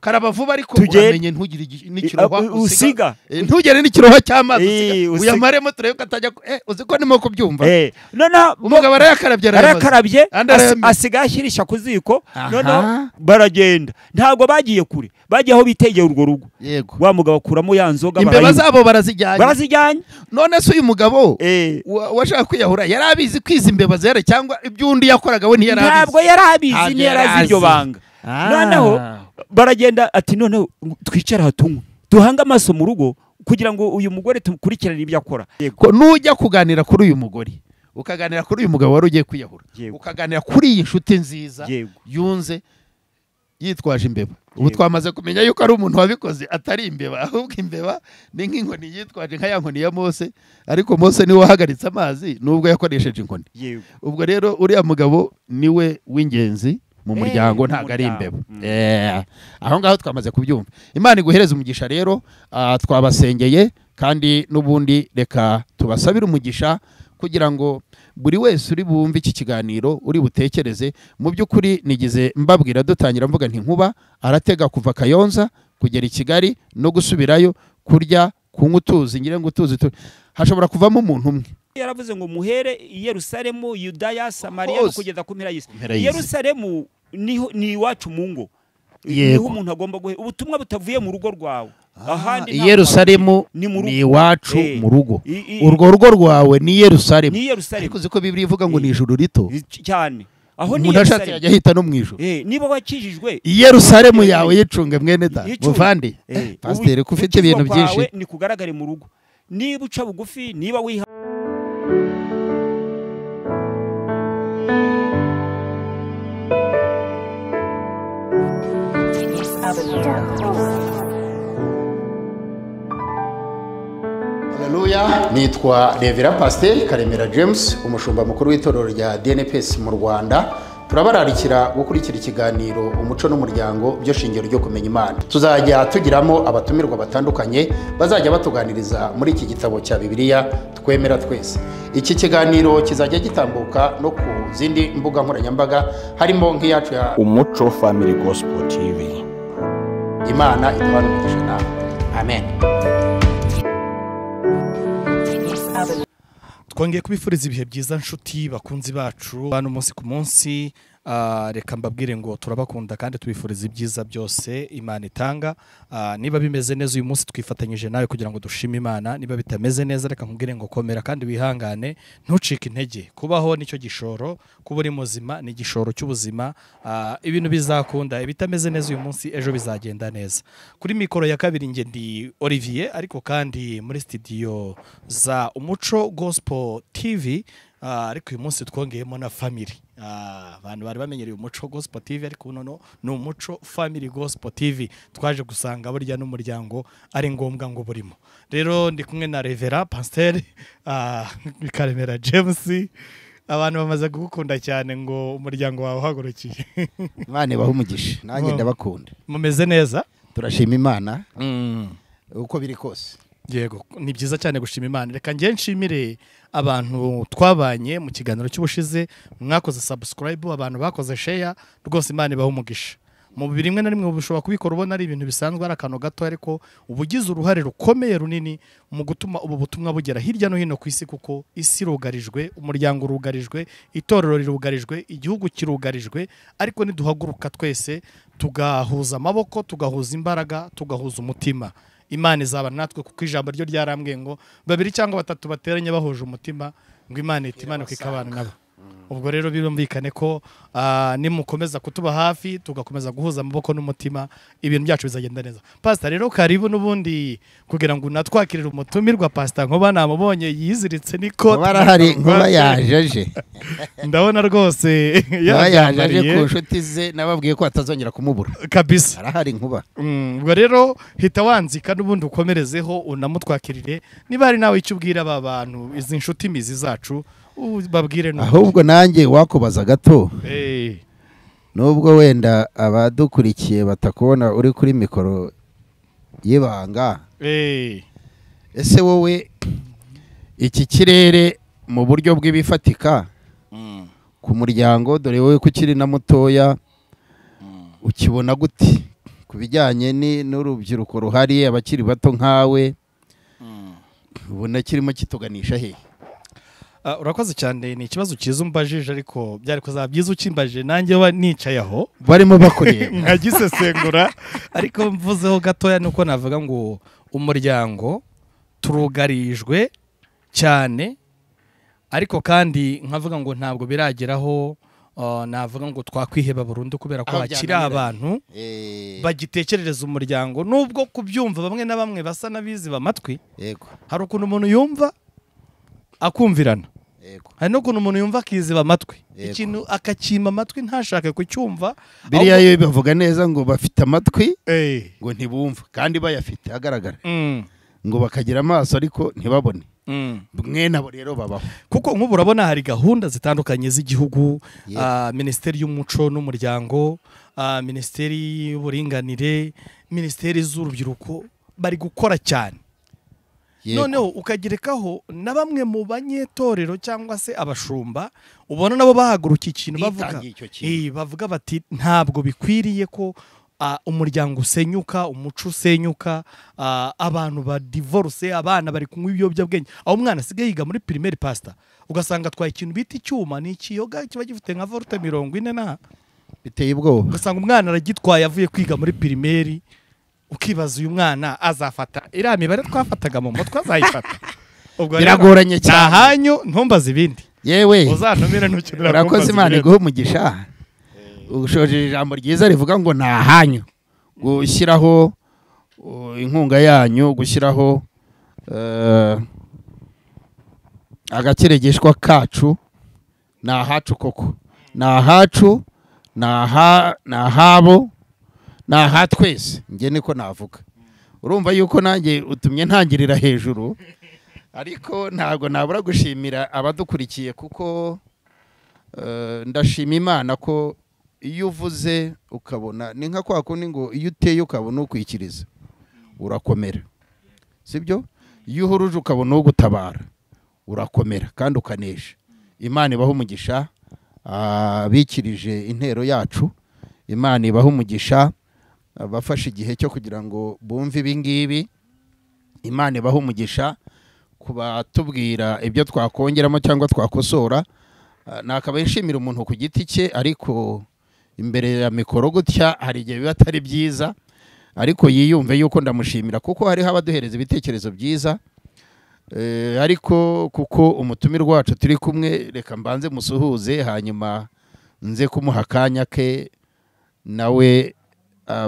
karaba vuba ariko uramenye ntugire n'ikiroha usiga ntugere n'ikiroha cy'amazi uyamaremo turebe ko atajya uzi ko nimo kubyumva none umugabo arakarabye asiga ashyirisha ku ziko none baragenda ntago bagiye kure bagiye aho bitegeye urwo rugo wa mugabo akuramo ya nzoga imbeba zabo barazijyanye none se uyu mugabo washaka kwiyahura yarabizi kwiza imbeba zera cyangwa ibyundi yakoraga we ntiyarabizi ntabwo yarabizi ntiyarazi iryo banga noneho baragenda ati none twicara hatunywa duhanga amaso mu rugo kugira ngo uyu mugore tukurikirane ibyo akora nujya kuganira kuri uyu mugore ukaganira kuri uyu mugabo wari ugiye kwiyahura ukaganira kuri iyi nshuti nziza yunze yitwaje imbeba ubu twamaze kumenya yuko ari umuntu wabikoze atari imbeba ahubwo imbeba ni nk'inkoni yitwaje nka ya nkoni ya Mose ariko Mose niwe wahagaritse amazi nubwo yakoresheje inkoni ubwo rero uriya mugabo niwe w'ingenzi mu muryango ntago ari imbeba aho ngaho twamaze kubyumva Imana iguhereza umugisha rero twabasengeye kandi n'ubundi reka tubasabire umugisha kugira ngo buri wese uri bumve iki kiganiro uri butekereze mu by'ukuri nigize mbabwira dutangira mvuga nti nkuba aratega kuva Kayonza kugera i Kigali no gusubirayo kurya kunywa utuzi ngire ngo utuzi hashobora kuvamo umuntu umwe yaravuze ngo muhere i Yerusalemu Yudaya Samariya no kugeza ku mpera y'isi Yerusalemu ni iwacu mu ngo niho umuntu agomba guhe ubutumwa butavuye mu rugo rwawe ahandi Yerusalemu ni iwacu mu rugo urwo rugo rwawe ni Yerusalemu ariko ziko Bibiliya ivuga ngo ni ijuru rito cyane aho ni Yerusalemu yajya hita no mwijuru niba wakijijwe Yerusalemu yawe yicunge mwene da muvandi pasteur ko ufite ibintu byinshi ni kugaragare mu rugo niba uca bugufi niba wiha Haleluya nitwa Revera Pasteur Karemera James umushumba mukuru w'itorero rya DNPS mu Rwanda turabararikira gukurikira ikiganiro umuco n'umuryango byo shingiro ryo kumenya Imana tuzajya tugiramo abatumirwa batandukanye bazajya batuganiriza muri iki gitabo cya Bibiliya twemera twese iki kiganiro kizajya gitambuka no ku zindi mbuga nkoranyambaga harimo nk'iyacu ya Umuco Family Gospel TV Imana iduhana umugisha nawe amen twongeye kubifuriza ibihe byiza nshuti bakunzi bacu bano umunsi ku munsi reka mbabwire ngo turabakunda kandi tubifuriza ibyiza byose Imana itanga niba bimeze neza uyu munsi twifatanyije nawe kugira ngo dushime Imana niba bitameze neza reka nkubwire ngo komera kandi wihangane ntucike intege kubaho nicyo gishoro kuba uri muzima ni igishoro cy'ubuzima ibintu bizakunda ibitameze neza uyu munsi ejo bizagenda neza kuri mikoro ya kabiri nge ndi Olivier ariko kandi muri studio za Umuco Gospel TV ariko uyu munsi twongeyemo na family abantu bari bamenyereye Umuco Gospel TV ariko nono ni Umuco Family Gospel TV twaje gusanga burya n'umuryango ari ngombwa ngo burimo rero ndi kumwe na Revera Pasteur Karemera James abantu bamaze gukunda cyane ngo umuryango wawe uhagurukiye Imana bahumugisha nanjye ndabakunda mumeze neza turashima Imana uko biri kose yego ni byiza cyane gushima Imana reka ngiye nshimire abantu twabanye mu kiganiro cy'ubushize mwakoze subscribe abantu bakoze share rwose Imana bahumugisha mu bibiri rimwe na rimwe ubushobora kubikora ubona ari ibintu bisanzwe ari akantu gato ariko ubugize uruhare rukomeye runini mu gutuma ubu butumwa bugera hirya no hino ku isi kuko isi rugarijwe umuryango rugarijwe itorero rirugarijwe igihugu kirugarijwe ariko niduhaguruka twese tugahuza amaboko tugahuza imbaraga tugahuza umutima Imana izaba natwe kuko ijambo ryo ryarambwiye ngo babiri cyangwa batatu bateranye bahuje umutima ngo Imana itimanuka ikabana nabo ubwo rero birumvikane ko nimukomeza kutuba hafi tugakomeza guhuza amaboko n'umutima ibintu byacu bizagenda neza Pastor rero karibu n'ubundi kugira ngo natwakirire umutumirwa Pastor Nkuba namubonye yiziritse niko barahari Nkuba yajeje ndabona rwose yaje ku nshuti ze nababwiye ko atazongera kumubura kabisa arahari Nkuba ubwo rero hita wanzika n'ubundi ukomerezeho unamutwakirire niba ari nawe icyo ubwira aba bantu izi nshuti mizi zacu babwire no ahubwo nanjye wakubaza gato nubwo wenda abadukurikiye batakubona uri kuri mikoro y'ibanga ese wowe iki kirere mu buryo bw'ibifatika ku muryango dore wowe ko ukiri na mutoya ukibona gute ku bijyanye n'urubyiruko ruhari abakiri bato nkawe ubona kirimo kituganisha he? Urakoze cyane, ni ikibazo cyiza umbajije, ariko byari kuzaba byiza ukimbajije nanjye nicaye aho barimo bakoreye nkagisesengura, ariko mvuzeho gatoya nuko navuga ngo umuryango turugarijwe cyane, ariko kandi nkavuga ngo ntabwo birageraho navuga ngo twakwiheba burundu, kubera ko hakiri abantu bagitekerereza umuryango, nubwo kubyumva bamwe na bamwe basa n'abizi bamatwi. Hari ukuntu umuntu yumva akumvirana, hari n'ukuntu umuntu yumva akiziba amatwi, ikintu akakima amatwi ntashake kucyumva. biriya yo bavuga neza ngo bafite amatwi ngo ntibumva, kandi bayafite agaragara, ngo bakagira amaso ariko ntibabone. Mwe nabo rero babaho, kuko nk'ubu urabona hari gahunda zitandukanye z'igihugu, minisiteri y'umuco n'umuryango, minisiteri y'uburinganire, minisiteri z'urubyiruko, bari gukora cyane. Noneho ukagerekaho na bamwe mu banyetorero cyangwa se abashumba, ubona nabo bahagurukiye ikintu bavuga bati ntabwo bikwiriye ko umuryango usenyuka, umuco usenyuka, abantu ba divorce, abana bari kunywa ibiyobyabwenge. Aho umwana asigaye yiga muri primaire pastor, ugasanga atwaye ikintu bita icyuma, ni ikiyoga kiba gifite nka volte 40 na biteye ubwoba, ugasanga umwana aragitwaye avuye kwiga muri primaire, ukibaza uyu mwana azafata iriya mibare twafataga mu mutwe azayifata? biragoranye cyane. Nahanyu ntumbaze ibindi, yewe uzantumira ntukenera. urakoze, Imana iguhe umugisha. Ushoje ijambo ryiza rivuga ngo nahanyu gushyiraho inkunga yanyu, gushyiraho agakeregeshwa kacu, nahacu koko, nahacu, nahabo, naha twese. Nge niko navuga. Urumva yuko nanjye utumye ntangirira hejuru, ariko ntabwo nabura gushimira abadukurikiye, kuko ndashima Imana ko iyo uvuze ukabona ni nka kwa kundi ngo iyo uteye ukabona ukwikiriza urakomera, sibyo? Iyo uhuruje ukabona ugutabara urakomera kandi ukanesha. Imana ibaho umugisha bikirije intero yacu, Imana ibaho umugisha bafashe igihe cyo kugira ngo bumve ibi ngibi, Imana ibaho umugisha kuba tubwira ibyo twakongeramo cyangwa twakosora. Nakaba nshimira umuntu ku giti cye, ariko imbere ya mikoro gutya hari igihe biba atari byiza, ariko yiyumve yuko ndamushimira kuko hariho abaduhereza ibitekerezo byiza. Ariko kuko umutumirwa wacu turi kumwe, reka mbanze musuhuze hanyuma nze kumuha akanya ke nawe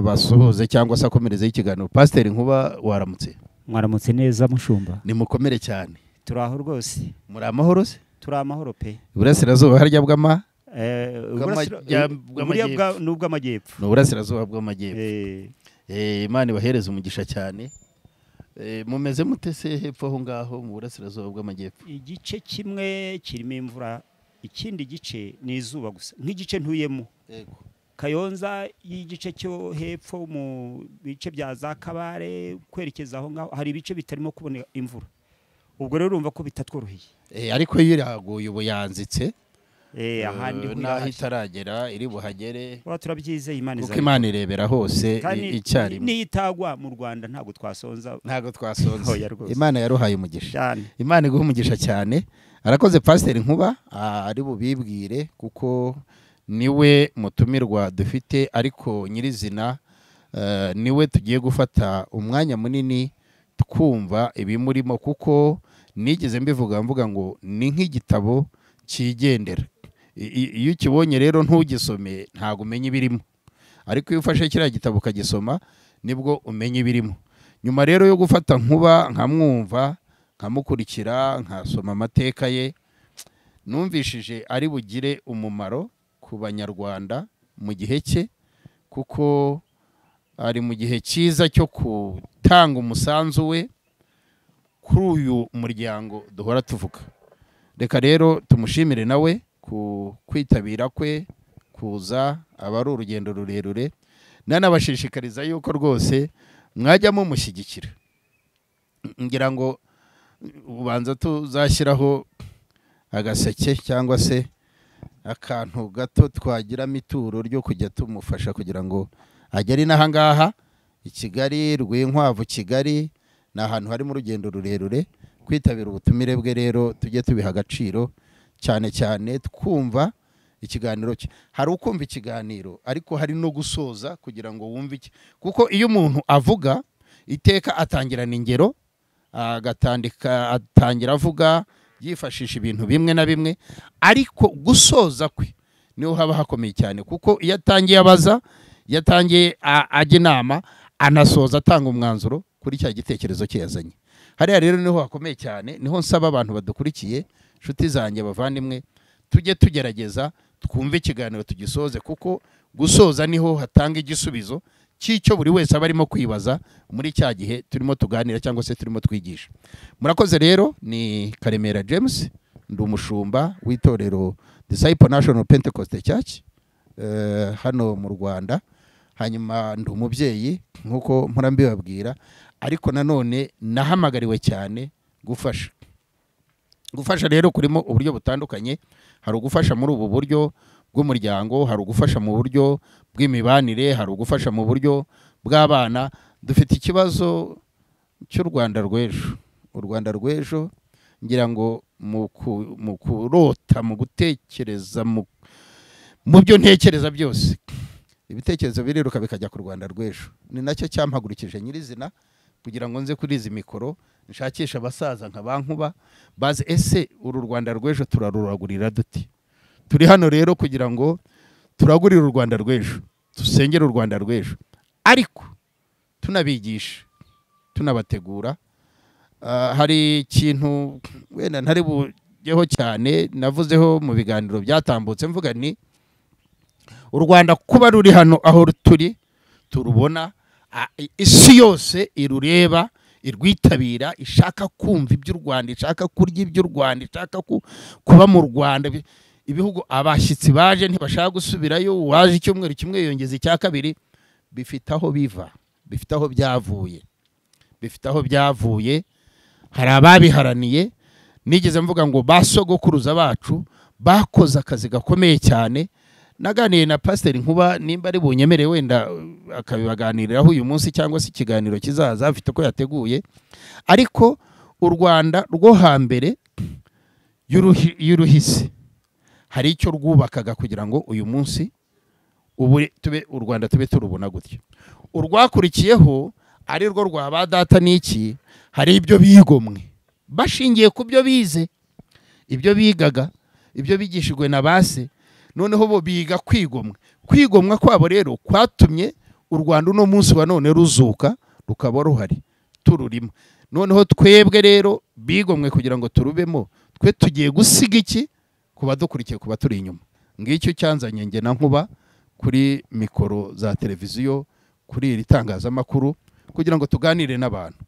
basuhuze cyangwa se akomereze ikiganiro. Pasiteri Nkuba, waramutse? Mwaramutse neza mushumba. Nimukomere cyane. Turaho rwose. Muri amahoro se? Turi amahoro pe. Iburasirazuba harya bw'ama n'ubw'amajyepfo. N'uburasirazuba bw'amajyepfo. Imana ibahereze umugisha cyane. Mumeze mutese hepfo aho ngaho mu burasirazuba bw'amajyepfo? Igice kimwe kirimo imvura, ikindi gice ni izuba gusa. Nk'igice ntuyemo, Kayonza y'igice cyo hepfo mu bice bya za Kabare kwerekeza aho ngaho hari ibice bitarimo kubona imvura. Ubwo rero urumva ko bitatworoheye. Ariko iyo iraguye ubu yanzitse, ahandi naho itaragera iri buhagere. Turabyizeye Imana kuko Imana irebera hose icyarimwe. Niyitagwa mu Rwanda ntabwo twasonza. Imana yaruhaye umugisha. Imana iguha umugisha cyane. Arakoze Pasiteri Nkuba, ari bubibwire kuko niwe mutumirwa dufite, ariko nyirizina niwe tugiye gufata umwanya munini twumva ibimurimo, kuko nigeze mvuga ngo ni nk'igitabo cyigendera. Iyo ukibonye rero ntugisome ntabwo umenya ibirimo, ariko iyo ufashe kiriya gitabo ukagisoma nibwo umenya ibirimo. Nyuma rero yo gufata Nkuba nkamwumva, nkamukurikira, nkasoma amateka ye, numvishije ari bugire umumaro ku banyarwanda mu gihe cye, kuko ari mu gihe cyiza cyo gutanga umusanzu we kuri uyu muryango duhora tuvuga. Reka rero tumushimire nawe ku kwitabira kwe kuza, aba ari urugendo rurerure. Nanabashishikariza yuko rwose mwajya mumushyigikira. Ngira ngo ubanza tuzashyiraho agaseke cyangwa se akantu gato twagiramo ituro ryo kujya tumufasha kugira ngo agera inaha ngaha i Kigali, Rwinkwavu Kigali, ni ahantu hari mu rugendo rurerure. Kwitabira ubutumire bwe rero tujye tubiha agaciro cyane cyane twumva ikiganiro cye. Hari ukumva ikiganiro ariko hari no gusoza kugira ngo wumve iki, kuko iyo umuntu avuga iteka atangirana ingero, atangira avuga yifashisha ibintu bimwe na bimwe, ariko gusoza kwe niho haba hakomeye cyane, kuko iyo atangiye abaza, iyo atangiye ajya inama, anasoza atanga umwanzuro kuri cya gitekerezo cye yazanye. Hariya rero niho hakomeye cyane, niho nsaba abantu badukurikiye, inshuti zanjye, bavandimwe, tujye tugerageza twumve ikiganiro tugisoze, kuko gusoza niho hatanga igisubizo cy'icyo buri wese aba arimo kwibaza muri cya gihe turimo tuganira cyangwa se turimo twigisha. Murakoze rero. Ni Karemera James, ndi umushumba w'itorero Disciple National Pentecostal Church hano mu Rwanda. Hanyuma ndi umubyeyi nk'uko mpora mbibabwira, ariko nanone nahamagariwe cyane gufasha rero kurimo uburyo butandukanye. Hari ugufasha muri ubu buryo bw'umuryango, hari ugufasha mu buryo bw'imibanire, hari ugufasha mu buryo bw'abana. Dufite ikibazo cy'u Rwanda rw'ejo. U Rwanda rw'ejo ngira ngo mu kurota, mu gutekereza, mu byo ntekereza byose, ibitekerezo biriruka bikajya ku Rwanda rw'ejo. Ni nacyo cyampagurikije nyirizina kugira ngo nze kuri izi mikoro nshakisha abasaza nka Bankuba bazi ese uru Rwanda rw'ejo turaruragurira duti. Turi hano rero kugira ngo turagurire u Rwanda rw'ejo, dusengere u Rwanda rw'ejo, ariko tunabigisha, tunabategura. Hari ikintu wenda ntari bugeho cyane, navuzeho mu biganiro byatambutse, mvuga ni u Rwanda kuba ruri hano aho turi, turubona, isi yose irureba, irwitabira, ishaka kumva iby'u Rwanda, ishaka kurya iby'u Rwanda, ishaka kuba mu Rwanda. Ibihugu abashyitsi baje ntibashaka gusubirayo, waje icyumweru kimwe yongeza icya kabiri. Bifite aho biva, bifite aho byavuye, bifite aho byavuye. Hari ababiharaniye. Nigeze mvuga ngo basogokuruza bacu bakoze akazi gakomeye cyane. Naganiye na Pastor Nkuba, nimba ari bunyemere wenda akabibaganiriraho uyu munsi cyangwa se ikiganiro kizaza, afite ko yateguye. Ariko u Rwanda rwo hambere y'uruhise hari icyo rwubakaga kugira ngo uyu munsi tube u Rwanda tube turubona gutyo. Urwakurikiyeho ari rwo rwa ba data n'iki, hari ibyo bigomwe bashingiye ku byo bize, ibyo bigaga, ibyo bigishijwe na base, noneho bo biga kwigomwa. Kwigomwa kwabo rero kwatumye u Rwanda uno munsi wa none ruzuka rukaba ruhari tururimo. Noneho twebwe rero bigomwe kugira ngo turubemo, twe tugiye gusiga iki kuba dukurikiye, kuba turi inyuma. Ngicyo cyanzanye nge na Nkuba kuri mikoro za televiziyo, kuri iri tangazamakuru, kugira ngo tuganire n'abantu.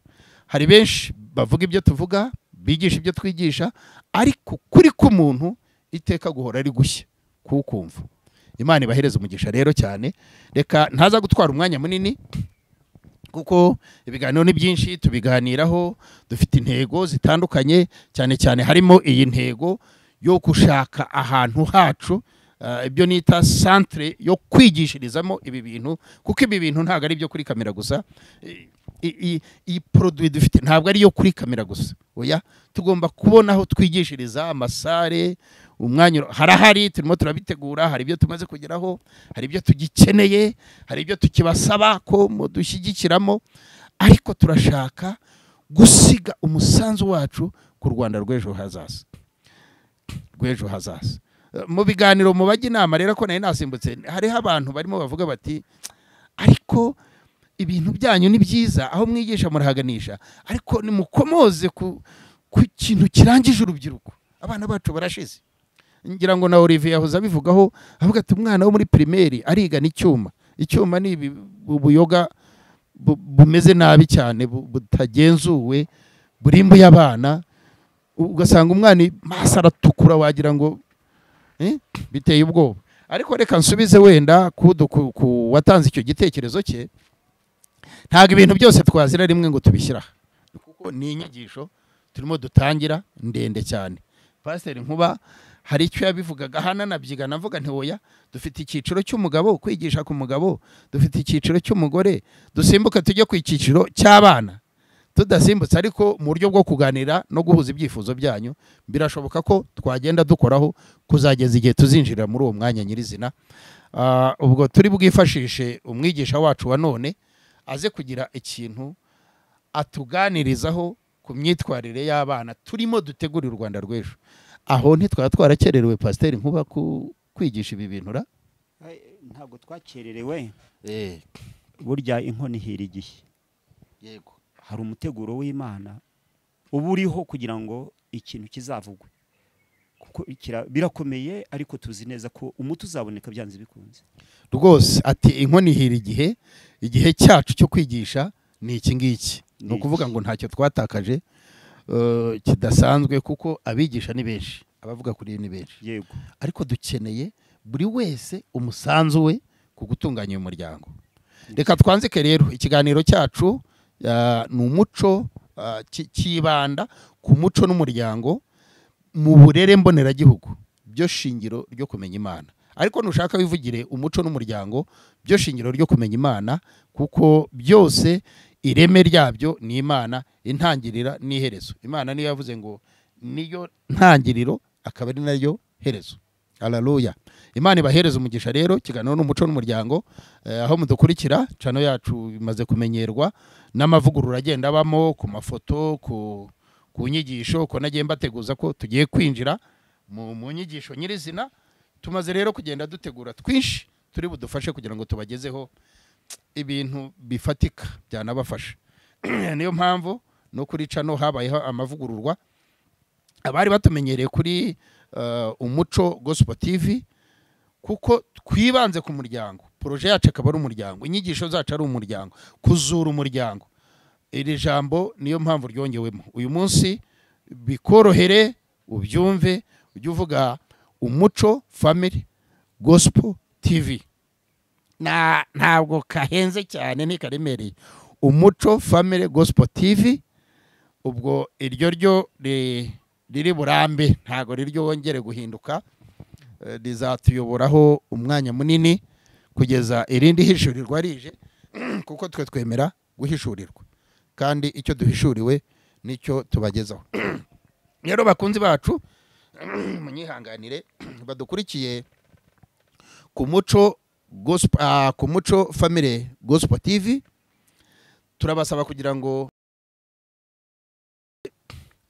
Hari benshi bavuga ibyo tuvuga, bigisha ibyo twigisha, ariko kuri k'umuntu iteka guhora ari gushya kukumva. Imana ibahereza umugisha rero cyane. Reka ntaza gutwara umwanya munini, kuko ibiganiro ni byinshi tubiganiraho, dufite intego zitandukanye, cyane cyane harimo iyi ntego yo gushaka ahantu hacu, ibyo nita centre yo kwigishirizamo ibi bintu, kuko ibi bintu ntabwo ari byo kuri kamera gusa. Iyi produit dufite ntabwo ari yo kuri kamera gusa, oya, tugomba kubona aho twigishiriza, amasare, umwanya harahari, turimo turabitegura. Hari ibyo tumaze kugeraho, hari ibyo tugikeneye, hari ibyo tukibasaba ko mudushyigikiramo, ariko turashaka gusiga umusanzu wacu ku Rwanda rw'ejo hazaza, rw'ejo hazaza. Mu biganiro mu bajya inama rero ko nari nasimbutse, hariho abantu barimo bavuga bati ariko ibintu byanyu ni byiza, aho mwigisha murahaganisha, ariko nimukomoze ku kintu kirangije urubyiruko. Abana bacu barashize. Ngira ngo na Olivier yahoze abivugaho, avuga ati umwana wo muri primaire arigana icyuma. Icyuma ni ubuyoga bumeze nabi cyane, butagenzuwe, burimbuye abana. Ugasanga umwana maso aratukura, wagira ngo biteye ubwoba. Ariko reka nsubize wenda ku watanze icyo gitekerezo cye. Ntabwo ibintu byose twazira rimwe ngo tubishyira, kuko ni inyigisho turimo dutangira ndende cyane. Pastor Nkuba hari icyo yabivugaga hana nabyiga navuga nti oya dufite icyiciro cy'umugabo kwigisha ku mugabo dufite icyiciro cy'umugore dusimbuke tujye ku icyiciro cy'abana tudasimbutse ariko mu buryo bwo kuganira no guhuza ibyifuzo byanyu birashoboka ko twagenda dukoraho kuzageza igihe tuzinjira muri uwo mwanya nyirizina. Ubwo turi bwifashishe umwigisha wacu wa none aze kugira ikintu atuganirizaho ku myitwarire y'abana turimo dutegurira u Rwanda rw'ejo. Aho ntitwaba twarakererewe Pasiteri Nkuba kwigisha ibi bintu ra? Ntabwo twakererewe. Burya inkono ihira igihe. Yego. Hari umuteguro w'Imana uba uriho kugira ngo ikintu kizavugwe. Kuko birakomeye ariko tuzi neza ko umuti uzaboneka byanze bikunze. Rwose ati inkono ihira igihe cyacu cyo kwigisha ni iki ngiki. Ni ukuvuga ngo ntacyo twatakaje kidasanzwe kuko abigisha ni benshi abavuga kuri ni benshi. Yego. Ariko dukeneye buri wese umusanzu we ku gutunganya uyu muryango. Reka twanzike rero ikiganiro cyacu ni umuco kibanda ku muco n'umuryango mu burere mboneragihugu byo shingiro ryo kumenya Imana. Ariko nushaka wivugire umuco n'umuryango byo shingiro ryo kumenya Imana kuko byose ireme ryabyo ni Imana, intangirira n'iherezo. Imana niyo yavuze ngo niyo ntangiriro akaba ari nayo herezo. Haleluya. Imana ibahereza umugisha rero kiganiro n'umuco n'umuryango aho mudukurikira cano yacu bimaze kumenyerwa n'amavugurura agenda abamo ku mafoto ku nyigisho ko nagiye mbateguza ko tugiye kwinjira mu nyigisho nyirizina. Tumaze rero kugenda dutegura twinshi turi budufashe kugira ngo tubagezeho ibintu bifatika byanabafasha. Niyo mpamvu no kuri cano habayeho amavugururwa. Abari batumenyereye kuri Umuco Gospel TV kuko twibanze ku muryango, projet yacu akaba ari umuryango, inyigisho zacu ari umuryango, kuzura umuryango. Iri jambo niyo mpamvu ryongewemo uyu munsi bikorohere ubyumve ujye uvuga Umuco Family Gospel TV. Ntabwo kahenze cyane ni karemereye. Umuco Family Gospel TV ubwo iryo ryo riri burambe ntago riryo wongere guhinduka rizatuyoboraho umwanya munini kugeza irindi hishurirwa rije kuko twe twemera guhishurirwa kandi icyo duhishuriwe nicyo tubagezaho. Rero bakunzi bacu munyihanganire badukurikiye ku Muco Gospel ku Muco Family Gospel TV turabasaba kugira ngo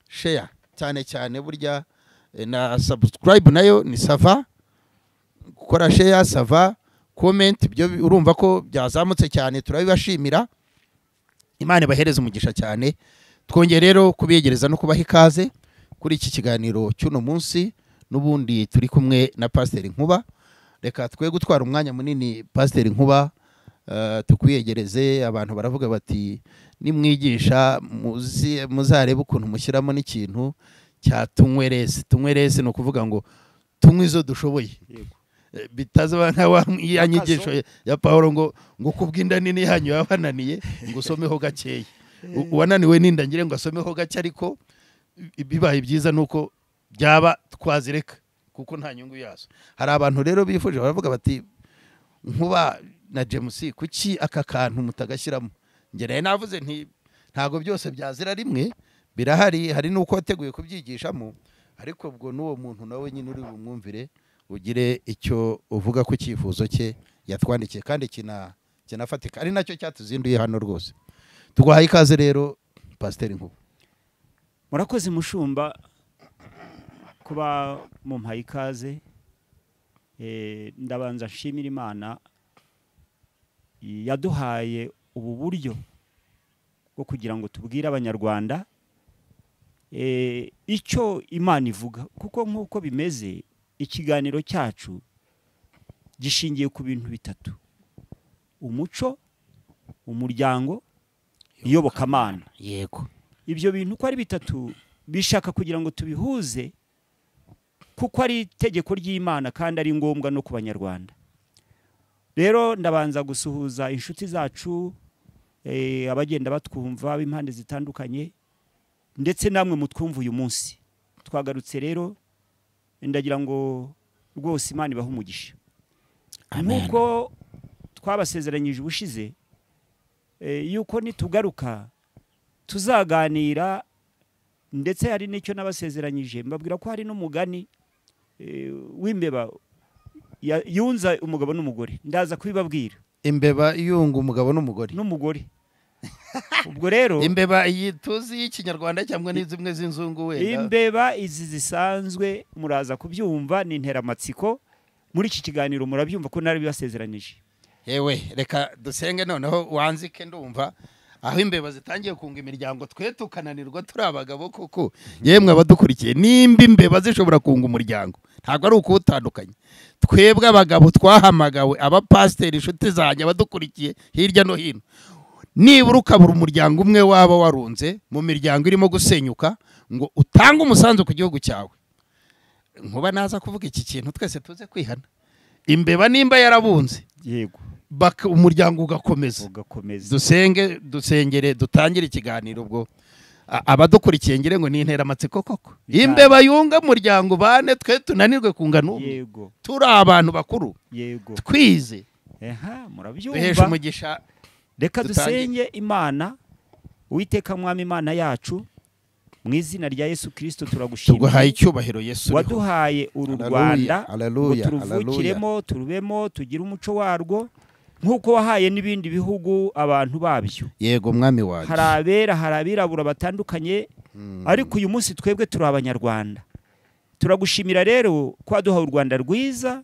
share cyane burya na subscribe nayo ni sava, gukora share sava, comment byo urumva ko byazamutse cyane turabibashimira. Imana ibahereza umugisha cyane. Twongeye rero kubiyegereza no kubaha ikaze kuri iki kiganiro cy'uno munsi n'ubundi turi kumwe na Pasiteri Nkuba. Reka twe gutwara umwanya munini Pasiteri Nkuba tukwiyegereze. Abantu baravuga bati nimwigisha muzarebe ukuntu mushyiramo n'ikintu cya tunywerese no kuvuga ngo tunywe izo dushoboye. Bitazaba nka ya nyigisho ya Paulo ngo kubwinda nini yanyu yabananiye ngo usomeho gakeya. Uwananiwe ninda ngire ngo asomeho gake ariko bibaye byiza nuko byaba twazireka kuko nta nyungu yazo. Hari abantu rero bifuje baravuga bati Nkuba na James kuki aka kantu mutagashyiramo. Ngere navuze nti ntago byose byazira rimwe birahari, hari nuko wateguye kubyigishamo ariko ubwo nuwo muntu nawe nyine uri bumwumvire ugire icyo uvuga ku cyifuzo cye yatwandikiye kandi kinafatika ari nacyo cyatuzinduye hano rwose. Tuguhaye ikaze rero Pasiteri Nkuba. Murakoze mushumba kuba mumpaye ikaze. Ndabanza nshimira Imana yaduhaye ubu buryo bwo kugira ngo tubwire abanyarwanda icyo Imana ivuga kuko nk'uko bimeze ikiganiro cyacu gishingiye ku bintu bitatu: umuco, umuryango, iyobokamana. Yego. Ibyo bintu uko ari bitatu bishaka kugira ngo tubihuze kuko ari itegeko ry'Imana kandi ari ngombwa no ku banyarwanda. Rero ndabanza gusuhuza inshuti zacu abagenda batwumva b'impande zitandukanye ndetse namwe mutwumva uyu munsi. Twagarutse rero ndagira ngo rwose Imana ibahe umugisha nk'uko twabasezeranyije ubushize yuko nitugaruka tuzaganira ndetse hari n'icyo nabasezeranyije mbabwira ko hari n'umugani w'imbeba yunza umugabo n'umugore ndaza kubibabwira imbeba yunga umugabo n'umugore ubwo rero imbeba tuzi y'ikinyarwanda cyangwa n'izimwe z'inzungu wenda imbeba izi zisanzwe muraza kubyumva ni interamatsiko muri iki kiganiro murabyumva ko nari bibasezeranije yewe reka dusenge noneho wanzike ndumva aho imbeba zitangiye kunga imiryango twe tukananirwa turi abagabo koko yemwe abadukurikiye nimba imbeba zishobora kunga umuryango ntabwo ari ukuwutandukanye twebwe abagabo twahamagawe abapasiteri inshuti zanjye abadukurikiye hirya no hino nibura ukabura umuryango umwe waba warunze mu miryango irimo gusenyuka ngo utange umusanzu ku gihugu cyawe nkuba naza kuvuga iki kintu twese tuze kwihana imbeba nimba yarabunze yego umuryango ugakomeza dusengere dutangire ikiganiro ubwo abadukurikiye ngire ngo ni interamatsiko koko imbeba yunga umuryango bane twe tunanirwe kunga n'umwe turi abantu bakuru twize murabyumva duhesha umugisha reka dusenge Imana Uwiteka Mwami Imana yacu mu izina rya Yesu Kristo turagushimira tuguhaye icyubahiro Yesu waduhaye uru Rwanda turuvukiremo turubemo tugira umuco warwo nkuko wahaye n'ibindi bihugu abantu babyo yego mwami wacu hari abirabura batandukanye ariko uyu munsi twebwe turi abanyarwanda turagushimira rero ko waduhaye u Rwanda rwiza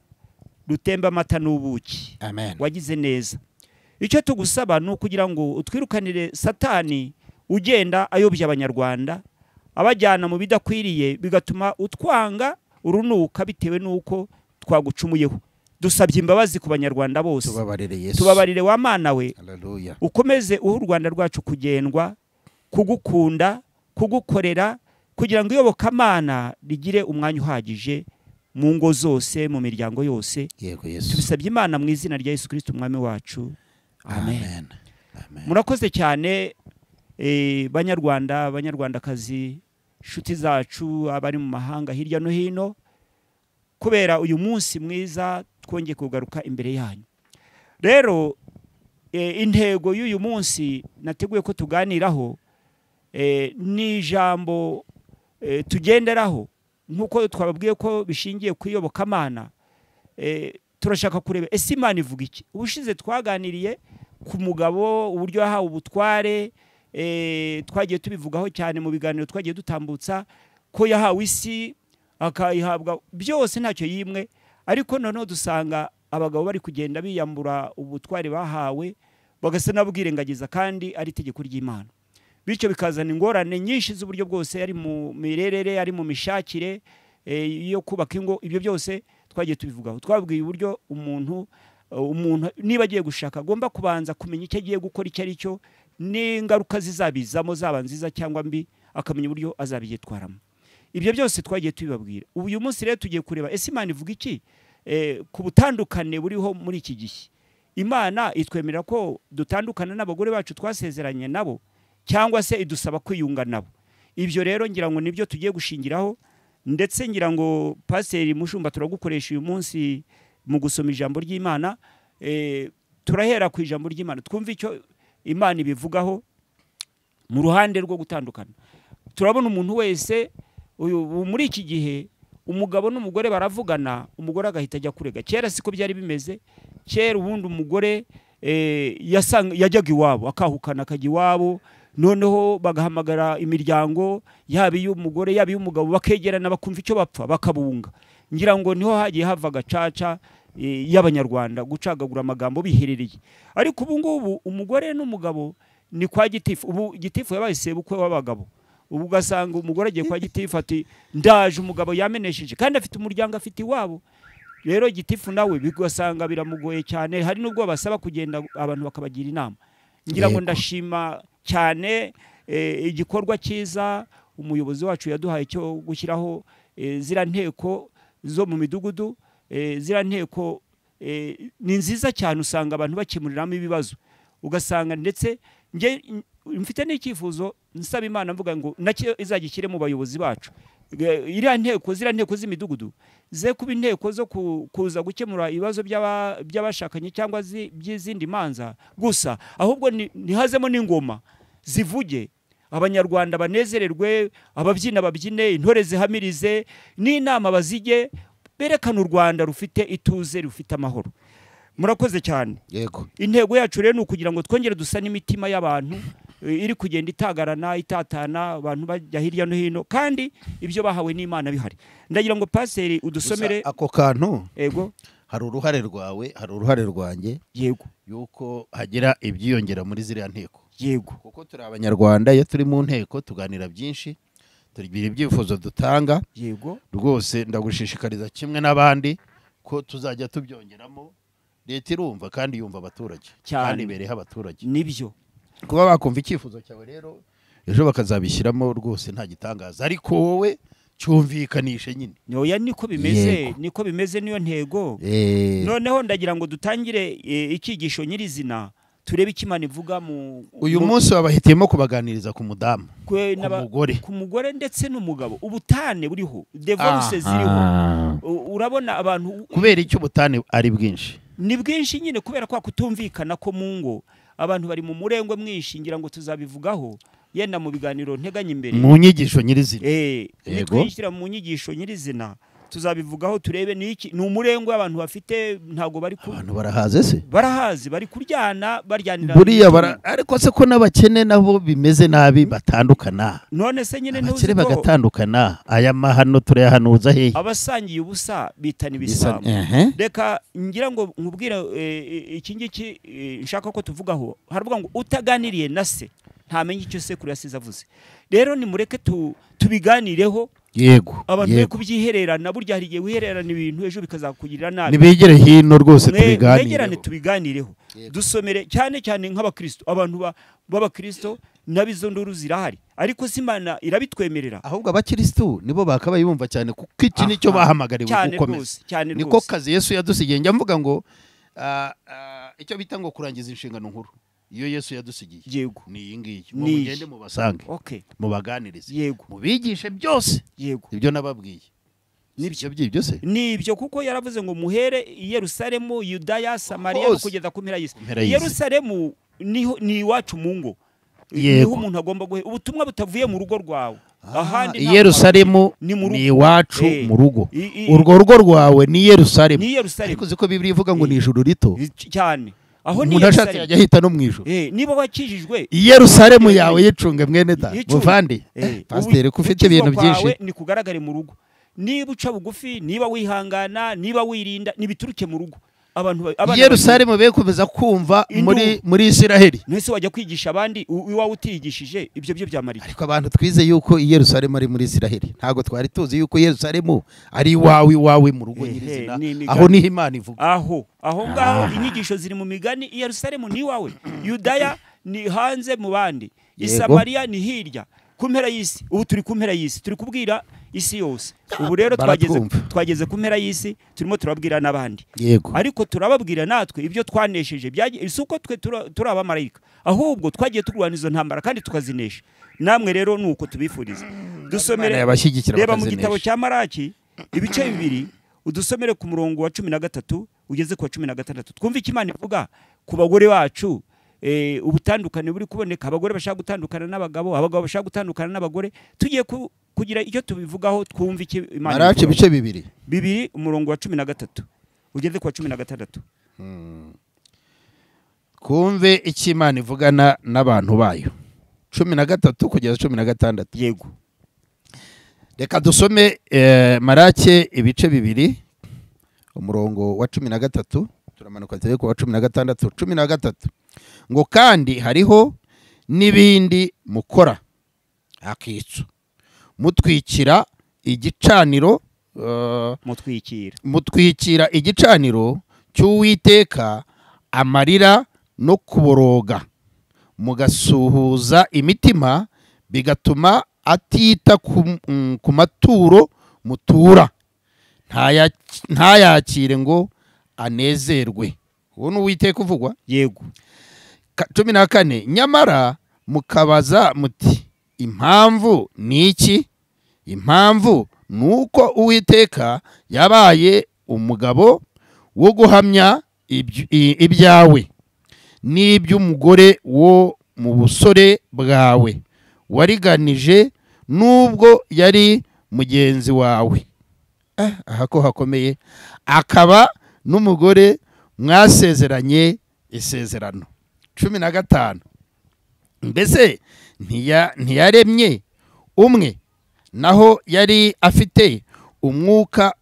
rutemba amata n'ubuki wagize neza icyo tugusaba ni ukugira ngo utwirukanire Satani ugenda ayobya abanyarwanda abajyana mu bidakwiriye bigatuma utwanga urunuka bitewe n'uko twagucumuyeho dusabye imbabazi ku banyarwanda bose tubabarire wa Mana we ukomeze uha u Rwanda rwacu kugendwa kugukunda kugukorera kugira ngo iyobokamana rigire umwanya uhagije mu ngo zose mu miryango yose tubisabye Imana mu izina rya Yesu Kristo umwami wacu amen murakoze cyane banyarwandakazi inshuti zacu abari mu mahanga hirya no hino kubera uyu munsi mwiza twongeye kugaruka imbere yanyu rero intego y'uyu munsi nateguye ko tuganiraho ni ijambo tugenderaho nk'uko twababwiye ko bishingiye ku iyobokamana turashaka kureba ese Imana ivuga iki ubushize twaganiriye ku mugabo uburyo yahawe ubutware twagiye tubivugaho cyane mu biganiro twagiye dutambutsa ko yahawe isi akayihabwa byose ntacyo yimwe ariko noneho dusanga abagabo bari kugenda biyambura ubutware bahawe bagasa n'abwirengagiza kandi ari itegeko ry'Imana bityo bikazana ingorane nyinshi z'uburyo bwose ari mu mirerere ari mu mishakire yo kubaka ingo ibyo byose twagiye tubivugaho twabwiye uburyo umuntu niba agiye gushaka agomba kubanza kumenya icyo agiye gukora icyo ari cyo n'ingaruka zizabizamo zaba nziza cyangwa mbi akamenya uburyo azabyitwaramo ibyo byose twagiye tubibabwira uyu munsi rero tugiye kureba ese Imana ivuga iki ku butandukane buriho muri iki gihe Imana itwemerera ko dutandukana n'abagore bacu twasezeranye nabo cyangwa se idusaba kwiyunga nabo ibyo rero ngira ngo nibyo tugiye gushingiraho ndetse ngira ngo Pasiteri Mushumba turagukoresha uyu munsi mu gusoma ijambo ry'Imana turahera ku ijambo ry'Imana twumva icyo Imana ibivugaho mu ruhande rwo gutandukana turabona umuntu wese muri iki gihe umugabo n'umugore baravugana umugore agahita ajya kurega kera siko byari bimeze kera ubundi umugore yajyaga iwabo akahukana akajya iwabo noneho bagahamagara imiryango yaba iy'umugore yaba iy'umugabo bakegerana bakumva icyo bapfa bakabunga ngira ngo niho hagiye hava gacaca y'abanyarwanda gucagagura amagambo biherereye ariko ubu ngubu umugore n'umugabo ni kwa gitifu ubu gitifu yabaye sebukwe w'abagabo ubu ugasanga umugore agiye kwa gitifu ati ndaje umugabo yamenesheje kandi afite umuryango afite iwabo rero gitifu nawe bigasanga biramugoye cyane hari n'ubwo basaba kugenda abantu bakabagira inama ngira ngo ndashima cyane igikorwa cyiza umuyobozi wacu yaduhaye cyo gushyiraho zira nteko zo mu midugudu zira nteko ni nziza cyane usanga abantu bakemuriramo ibibazo ugasanga ndetse mfite n'icyifuzo nsaba Imana mvuga ngo nacyo izagikire mu bayobozi bacu iriya nteko ziriya nteko z'imidugudu ze kuba inteko zo kuza gukemura ibibazo by'abashakanye cyangwa by'izindi manza gusa, ahubwo ntihazemo n'ingoma zivuge, abanyarwanda banezererwe, ababyina babyine, intore zihamirize, n'inama bazige, berekana u Rwanda rufite ituze, rufite amahoro. Murakoze cyane. Yego. Intego yacu rero ni ukugira ngo twongere dusa n'imitima y'abantu iri kugenda itagarana, itatana, abantu bajya hirya no hino, kandi ibyo bahawe n'Imana bihari. Ndagira ngo paseri udusomere ako kantu. Yego. Hari uruhare rwawe, hari uruhare rwanjye. Yego. Yuko hagira ibyiyongera muri ziriya nteko. Yego. Kuko turi abanyarwanda, iyo turi mu nteko tuganira byinshi, tugira ibyifuzo dutanga. Yego. Rwose ndagushishikariza kimwe n'abandi ko tuzajya tubyongeramo. Leta irumva kandi yumva abaturage, kandi bereha abaturage. Nibyo. Kuba bakumva icyifuzo cyawe rero ejo bakazabishyiramo rwose nta gitangaza, ariko wowe cyumvikanishe nyine. Noya niko bimeze, niko bimeze niyo ntego. Noneho ndagira ngo dutangire ikigisho nyirizina, turebe Imana ivuga mu uyu munsi wabahitiyemo kubaganiriza ku mudamu, ku mugore ndetse n'umugabo. Ubutane buriho, divorce ziriho. Urabona abantu kubera icyo ubutane ari bwinshi, ni bwinshi nyine kubera kwa kutumvikana ko mu ngo abantu bari mu murengwe mwinshi, ngira ngo tuzabivugaho yenda mu biganiro nteganya imbere mu nyigisho nyirizina. Twinjira mu nyigisho nyirizina tuzabivugaho, turebe niki ni umurengwe abantu bafite, ntago bari abantu barahaze se, barahazi, bari kuryana, baryanira buriya ariko se ko n'abakene nabo bimeze nabi batandukana. None se nyine ntuzi ko bagatandukana, aya mahano turayahanuza hehe? Abasangiye ubusa bitana ibisambo. Reka ngira ngo nkubwira iki ngiki nshaka ko tuvugaho. Haravuga ngo utaganiriye na se ntamenye icyo sekuru yasize avuze. Rero ni mureke tubiganireho. Yego. Abantu be kubyihererana, burya hari igihe wihererana ibintu ejo bikazakugirira nabi. Nibegere hino rwose tubiganireho. Negerane tubiganireho. Dusomere cyane cyane nk'abakristo, abantu b'abakristo nabizo nduru zirahari, ariko Imana irabitwemerera. Ahubwo abakristo nibo bakabaye bumva cyane kuko iki nicyo bahamagariwe gukomeza. Niko kazi Yesu yadusigiye. Njya mvuga ngo icyo bita ngo kurangiza inshingano nkuru iyo Yesu yadusigiye. Yego. Ni iyi ngiyi. Mugende mu basange. Mubaganirize. Yego. Mubigishe byose. Yego. Ibyo nababwiye. Nibyo byose. Nibyo kuko yaravuze ngo muhere i Yerusalemu, Yudaya, Samariya kugeza ku mpera y'isi. Yerusalemu ni iwacu mu ngo. Niho umuntu agomba guhe ubutumwa butavuye mu rugo rwawe. Ahandi Yerusalemu ni iwacu mu rugo. Urwo rugo rwawe ni Yerusalemu. Ariko ziko Bibiliya ivuga ngo ni ijuru rito cyane. Aho ni Yerusalemu yajya hita no mwijuru. Niba wakijijwe Yerusalemu yawe yicunge mwene da. Muvandi. Pasteur kufite ibintu byinshi. Ni kugaragare mu rugo. Niba uca bugufi, niba wihangana, niba wirinda, nibituruke mu rugo. Yerusalemu bekomeza kumva muri Isiraheli. Nese wajya kwigisha abandi iwawe utigishije, ibyo byo byamarira. Ariko abantu twize yuko Yerusalemu ari muri Isiraheli, ntago twari tuzi yuko Yerusalemu ari iwawe mu rugo nyirizina. Aho niho Imana ivuga. Aho ngaho inyigisho ziri mu migani. Yerusalemu ni iwawe, Yudaya ni hanze mu bandi, Samariya ni hirya ku mpera y'isi. Ubu turi ku mpera y'isi, turi kubwira isi yose. Ubu rero twageze ku mpera y'isi, turimo turabwira n'abandi. Ariko turababwira natwe ibyo twanesheje. Isuko twe turi abamarayika, ahubwo twagiye turwana izo ntambara kandi tukazinesha. Namwe rero nuko tubifuriza. Dusomere, reba mu gitabo cya Maraki ibice 2, udusomere ku murongo wa 13 ugeze ku wa 16. Twumva iki Imana ivuga ku bagore bacu. Ubutandukane buri kuboneka, abagore bashaka gutandukana n'abagabo, abagabo bashaka gutandukana n'abagore. Tugiye kugira icyo tubivugaho, twumva iki Imana. Maraki ibice 2 umurongo wa 13 ugeze ku wa 16. Kumve iki Imana ivugana n'abantu bayo. 13 kugeza 16. Yego. Reka dusome Maraki ibice 2 umurongo wa 13 turamanuka ku wa 16. 13 ngo kandi hariho n'ibindi mukora akitso mutwikira igicaniro mutwikira igicaniro cy'Uwiteka amarira no kuboroga, mugasuhuza imitima, bigatuma atita ku maturo mutura, ntayakire ngo anezerwe. Uwo ni Uwiteka uvugwa. Yego. 14 nyamara mukabaza muti impamvu niki? impamvu nuko Uwiteka yabaye umugabo wo guhamya ibyawe n'iby'umugore wo mu busore bwawe wariganije nubwo yari mugenzi wawe. Aha ko hakomeye, akaba n'umugore mwasezeranye isezerano. 15. Mbese ntiyaremye umwe, naho yari afite umwuka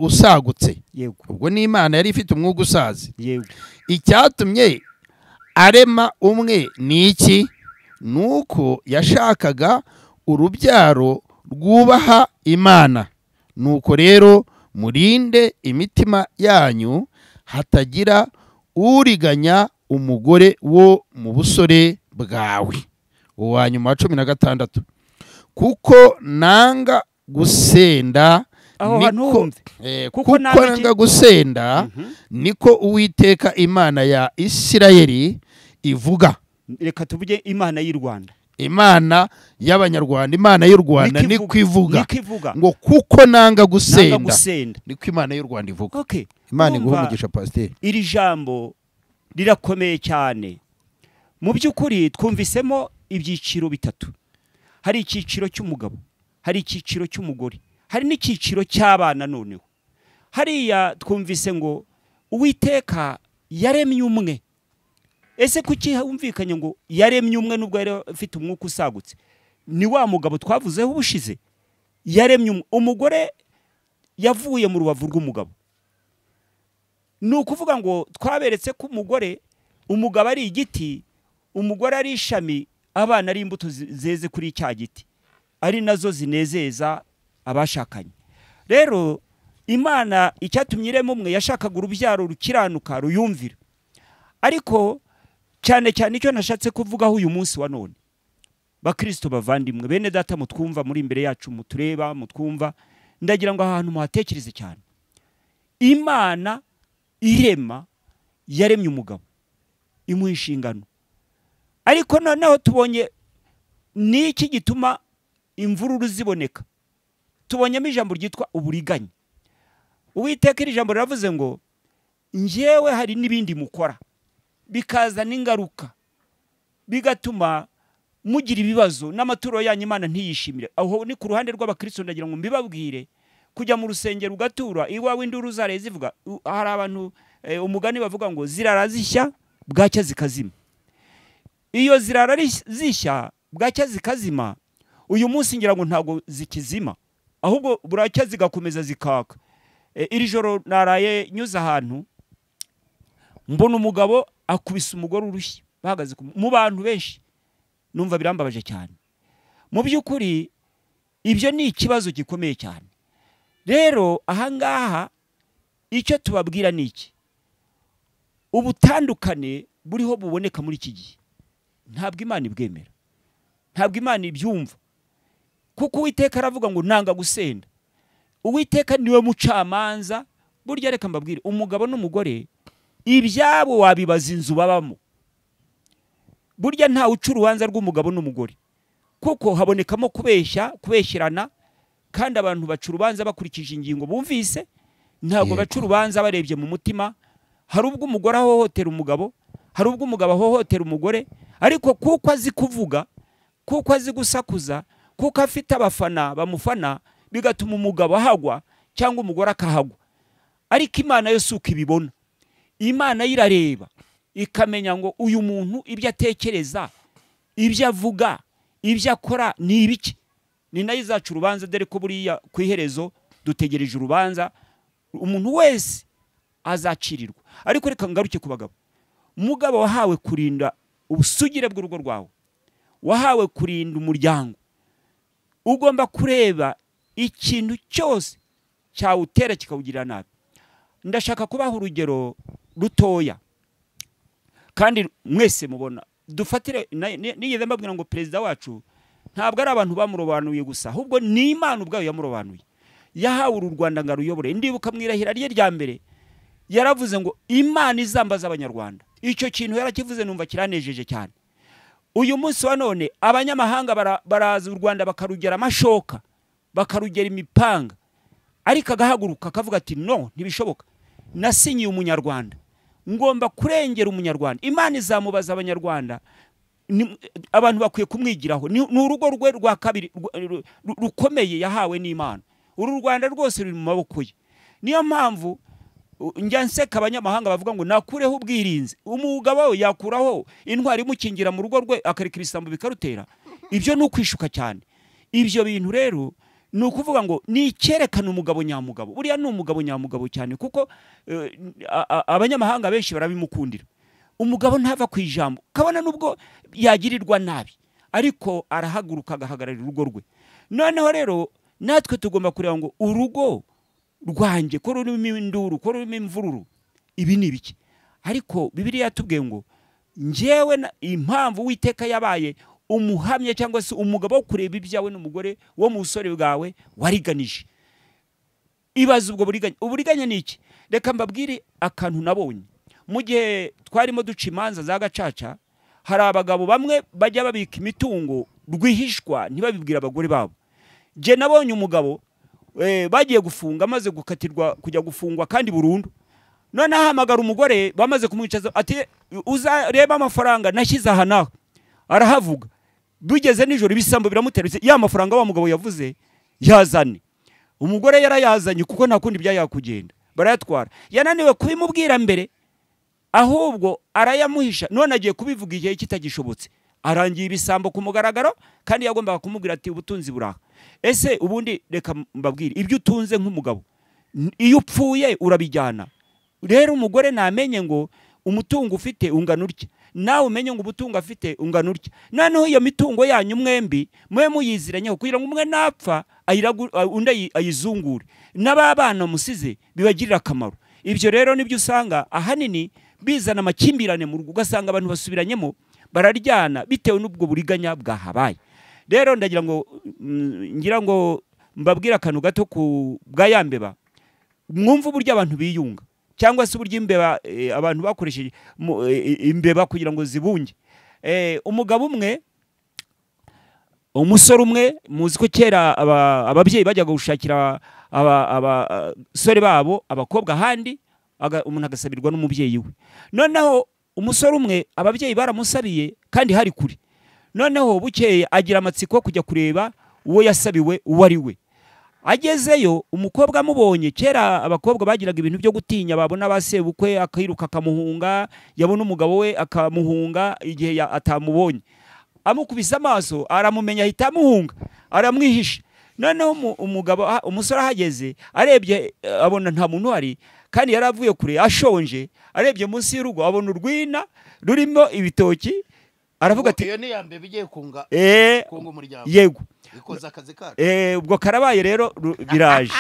usagutse. Ubwo ni Imana yari ifite umwuka usaze. Icyatumye arema umwe ni iki? Nuko yashakaga urubyaro rwubaha Imana. Nuko rero murinde imitima yanyu hatagira uriganya umugore wo mu busore bwawe. Uwa nyuma 16. Kuko nanga gusenda kuko nanga gusenda niko Uwiteka Imana ya Isirayeli ivuga. Reka tuvuge Imana y'u Rwanda, Imana y'Abanyarwanda, Imana y'u Rwanda niko ivuga ngo kuko nanga gusenda niko Imana y'u Rwanda ivuga. Imana iguha umugisha Pasteur. Iri jambo rirakomeye cyane. Mu by'ukuri twumvisemo ibyiciro bitatu. Hari icyiciro cy'umugabo, hari icyiciro cy'umugore, hari n'icyiciro cy'abana. Noneho hariya twumvise ngo Uwiteka yaremye umwe. Ese kuki humvikanye ngo yaremye umwe nubwo yari afite umwuka usagutse? Ni wa mugabo twavuzeho ubushize. Yaremye umugore yavuye mu rubavu rw'umugabo. Ni ukuvuga ngo twaberetse ko umugabo ari igiti, umugore ari ishami, abana ari imbuto zeze kuri cya giti, ari nazo zinezeza abashakanye. Rero Imana icyatumye irema umwe yashakaga urubyaro rukiranuka ruyumvira. Ariko cyane cyane icyo nashatse kuvugaho uyu munsi wa none, bakristo bavandimwe, bene data mutwumva muri imbere yacu, mutureba mutwumva, ndagira ngo ahantu muhatekereze cyane. Imana irema yaremye umugabo, imuha inshingano. Ariko noneho tubonye niki gituma imvururu ziboneka. Tubonyemo ijambo ryitwa uburiganya. Uwiteka iri jambo riravuze ngo njyewe hari n'ibindi mukora bikaza n'ingaruka, bigatuma mugira ibibazo n'amaturo yanyu Imana ntiyishimire. Aho ni ku ruhande rw'abakristo. Ndagira ngo mbibabwire, kujya mu rusengero ugatura iwawe induru zare zivuga. Hari abantu umugani bavuga ngo zirara zishya bwacya zikazima. Iyo zirara zishya bwacya zikazima, uyu munsi ngira ngo ntago zikizima, ahubwo buracya zigakomeza zikaka. Iri joro naraye nyuza ahantu, mbona umugabo akubise umugore urushyi bahagaze mu bantu benshi. Numva birambabaje cyane. Mu by'ukuri ibyo ni ikibazo gikomeye cyane. Rero ahangaha icyo tubabwira ni iki? Ubutandukane buriho buboneka muri iki gihe ntabwo Imana ibwemera, ntabwo Imana ibyumva, kuko Uwiteka aravuga ngo nanga gusenda. Uwiteka niwe mucamanza. Burya reka mbabwire, umugabo n'umugore ibyabo wabibaza inzu babamo. Burya nta uca urubanza rw'umugabo n'umugore, kuko habonekamo kubeshyirana, kandi abantu baca urubanza bakurikije ingingo bumvise, ntabwo baca urubanza barebye mu mutima. Hari ubwo umugore ahohotera umugabo, hari ubwo umugabo ahohotera umugore, ariko kuko azi kuvuga, kuko azi gusakuza, kuko afite abafana bamufana, bigatuma umugabo ahagwa cyangwa umugore akahagwa. Ariko Imana yo suko ibibona. Imana irareba ikamenya ngo uyu muntu ibyo atekereza, ibyo avuga, ibyo akora ni ibiki. Ni nayo izaca urubanza, dore ko buriya ku iherezo dutegereje urubanza, umuntu wese azacirirwa. Ariko reka ngaruke ku bagabo. Umugabo wahawe kurinda ubusugire bw'urugo rwawe, wahawe kurinda umuryango, ugomba kureba ikintu cyose cyawutera kikawugirira nabi. Ndashaka kubaha urugero rutoya kandi mwese mubona. Dufatire nigeze mbabwira ngo perezida wacu ntabwo ari abantu bamurobanuye gusa, ahubwo ni Imana ubwayo yamurobanuye. Yahawe uru Rwanda ngo aruyobore. Ndibuka mwirahira rye rya mbere yaravuze ngo Imana izambaza Abanyarwanda. Icyo kintu yarakivuze, numva kiranejeje cyane. Uyu munsi wa none abanyamahanga baraza u Rwanda bakarugera amashoka bakarugera imipanga, ariko agahaguruka akavuga ati no, ntibishoboka, nasinyiye umunyarwanda, ngomba kurengera umunyarwanda. Imana izamubaza abanyarwanda, abantu bakwiye kumwigiraho. Ni urugo rwe rwa kabiri rukomeye yahawe n'Imana. Uru Rwanda rwose ruri mu maboko ye. Niyo mpamvu njya nseka abanyamahanga bavuga ngo nakureho ubwirinzi. Umugabo we yakuraho intwari imukingira mu rugo rwe akareka ibisambo bikarutera. Ibyo ni ukwishuka cyane. Ibyo bintu rero ni ukuvuga ngo ni icyerekana umugabo nyamugabo. Buriya ni umugabo nyamugabo cyane kuko abanyamahanga benshi barabimukundira. Umugabo ntava ku ijambo, kabona nubwo yagirirwa nabi, ariko arahaguruka agahagararira urugo rwe. Noneho rero natwe tugomba kureba ngo urugo rwanjye ko rurimo induru, ko rurimo imvururu, ibi ni ibiki? Ariko Bibiliya yatubwiye ngo njyewe impamvu Uwiteka yabaye umuhamya cyangwa se umugabo wo kureba ibyawe n'umugore wo mu busore bwawe wariganije. Ibaza ubwo buriganya. Uburiganya ni iki? Reka mbabwire akantu nabonye. Mu gihe twarimo duca imanza za gacaca, hari abagabo bamwe bajya babika imitungo rwihishwa ntibabibwira abagore babo. Je nabonye umugabo bagiye gufunga, amaze gukatirwa kujya gufungwa kandi burundu. None ahamagara umugore bamaze kumwicaza ati uzareba amafaranga nashyize aha naho. Arahavuga. Bigeze nijoro ibisambo biramuteretse, ya mafaranga wa mugabo yavuze yazane. Umugore yarayazanye kuko nta kundi byayakugenda. Barayatwara. Yananiwe kubimubwira mbere, ahubwo arayamuhisha. None agiye kubivuga igihe kitagishobotse. Arangiye ibisambo ku mugaragaro kandi yagombaga kumubwira ati ubutunzi buraha. Ese ubundi reka mbabwire, ibyo utunze nk'umugabo iyo upfuye urabijyana. Rero umugore namenye ngo umutungo ufite ungana utya, nawe umenye ngo ubutungo afite ungana utya. Noneho iyo mitungo yanyu mwembi mwe muyiziranyeho kugira ngo umwe napfa undi ayizungure, n'ababana musize bibagirira akamaro. Ibyo rero nibyo usanga ahanini bizana amakimbirane mu rugo, ugasanga abantu basubiranyemo bararyana bitewe n'ubwo buriganya bwahabaye. Rero ndagira ngo mbabwire akantu gato ku bwa yambeba, mwumva uburyo abantu biyunga cyangwa se uburyo imbeba abantu bakoresheje imbeba kugira ngo zibunge. Umugabo umwe, umusore umwe, muzi ko kera ababyeyi bajyaga gushakira abasore babo abakobwa ahandi, umuntu agasabirwa n'umubyeyi we. Noneho umusore umwe ababyeyi baramusabiye kandi hari kuri. Noneho bukeye agira amatsiko kujya kureba uwo yasabiwe uwo ari we. Agezeyo umukobwa amubonye, kera abakobwa bagiraga ibintu byo gutinya, babona basebukwe akiruka akamuhunga, yabona umugabo we akamuhunga igihe atamubonye. Amukubise amaso aramumenya ahita amuhunga, aramwihisha. Noneho umusore ahageze arebye abona nta muntu ari kandi yaravuye kure ashonje, arebye munsi y'urugo abona urwina rurimo ibitoki, aravuga ati iyo ni yambe bigiye kunga umuryango. Yego. Ikoza akazi kacu. Ubwo karabaye rero biraje.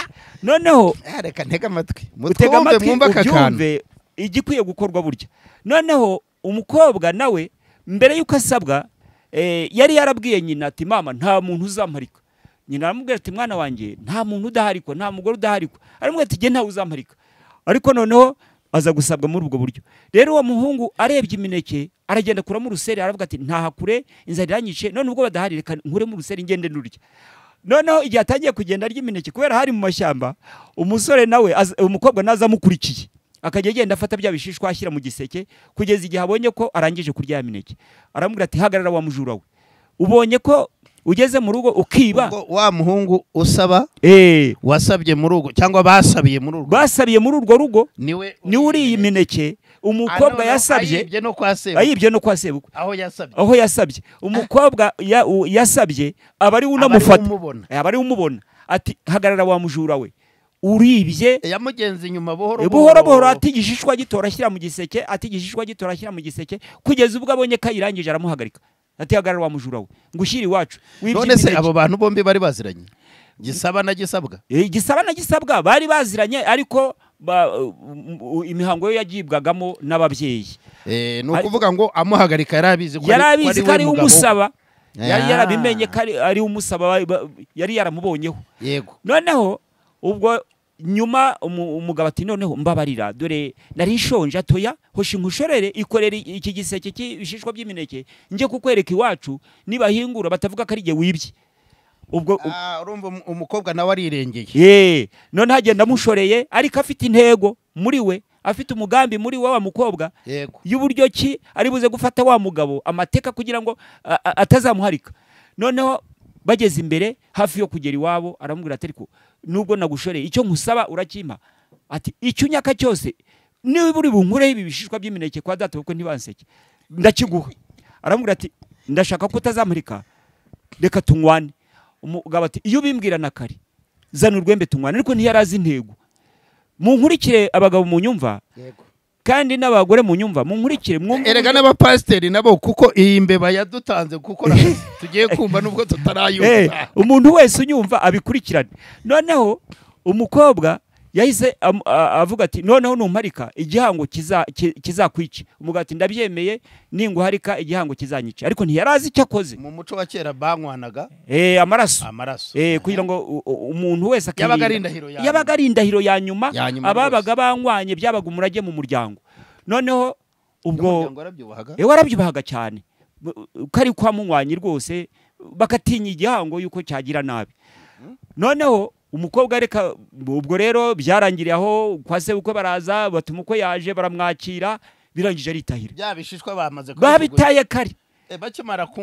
Noneho reka ntega amatwi. Mutega amatwi ubyumve igikwiye gukorwa burya. Noneho umukobwa nawe mbere yuko asabwa yari yarabwiye nyina ati mama nta muntu uzamparika. Nyina aramubwira ati mwana wanjye nta muntu udaharikwa, nta mugore udaharikwa. Aramubwira ati je ntawe uzamparika. Ariko noneho aza gusabwa muri ubwo buryo. Rero uwo muhungu arebye imineke aragenda kuramo uruseri, aravuga ati ntahakure inzara iranyice, none ubwo badahari reka nkuremo uruseri ngende nurya. Noneho igihe atangiye kugenda arya imineke kubera hari mu mashyamba, umusore nawe umukobwa naza amukurikiye akajya agenda afata bya bishishwa ashyira mu giseke kugeza igihe abonye ko arangije kurya ya mineke. Aramubwira ati hagarara wa mujura we, ubonye ko ugeze mu rugo ukiba. Wa muhungu usaba wasabye mu rugo cyangwa basabiye muri urwo rugo niwe uri imineke umukobwa yasabye, ayibye no kwa sebukwe aho yasabye. Umukobwa yasabye abari unamufata, abari umubona ati hagarara wa mujura we, uribye. Yamugenza inyuma buhoro buhoro ati gishishwa gitora ashyira mu giseke kugeza ubwo abonye kayirangije aramuhagarika ati hagarara wa mujura we ngushyira iwacu. None se abo bantu bombi bari baziranye? Gisaba na gisabwa? Gisaba na gisabwa bari baziranye, ariko imihango yo yagibwagamo n'ababyeyi. Ni ukuvuga ngo amuhagarika yarabizi ko ari umusaba, yari yarabimenye ko ari umusaba, yari yaramubonyeho. Yego. Noneho ubwo nyuma umugabo ati noneho mbabarira, dore nari nshonje, atoya hoshi nkushorere ikorera iki giseke cy'ibishishwa by'imineke njye kukwereka iwacu nibahingura batavuga ko ari jye wibye. ubwo urumva umukobwa nawe arirengeye none hagenda amushoreye ariko afite intego muri we, afite umugambi muri wa mukobwa y'uburyo ki ari buze gufata wa mugabo amateka kugira ngo atazamuharika. Noneho bageze imbere hafi yo kugera iwabo aramubwira ati ariko nubwo nagushoreye icyo nkusaba urakimpa, ati icyo unyaka cyose niba uri bunkureho ibi bishishwa by'imineke kwa data kuko ntibanseke ndakiguha. Aramubwira ati ndashaka ko utazamurika, reka tunywane. Umugabo ati iyo ubimbwira na kare zana urwembe tunywane, ariko ntiyarazi intego. Munkurikire abagabo mu nyumva kandi n'abagore mu nyumva, munkurikire mwumva. Erega n'abapasiteri nabo kuko iyi mbeba yadutanze kuko tugiye kumva nubwo tutarayumva. Umuntu wese unyumva abikurikirane. Noneho umukobwa yahise avuga ati noneho numparika igihango kizakwica. Umugabo ati ndabyemeye ninguharika igihango kizanyica, ariko ntiyarazi icyo akoze. Mu muco wa kera banywanaga amaraso kugira ngo umuntu wese yabaga ari indahiro ya nyuma, ababaga banywanye byabaga umurage mu muryango. Noneho ubwo warabyubahaga cyane, kari kwa munywanye rwose bakatinya igihango yuko cyagira nabi. Noneho umukobwa reka ubwo rero byarangiriye aho kwa se uko baraza batuma uko yaje baramwakira, birangije aritahira. Byabishishwa bamaze babitaye kare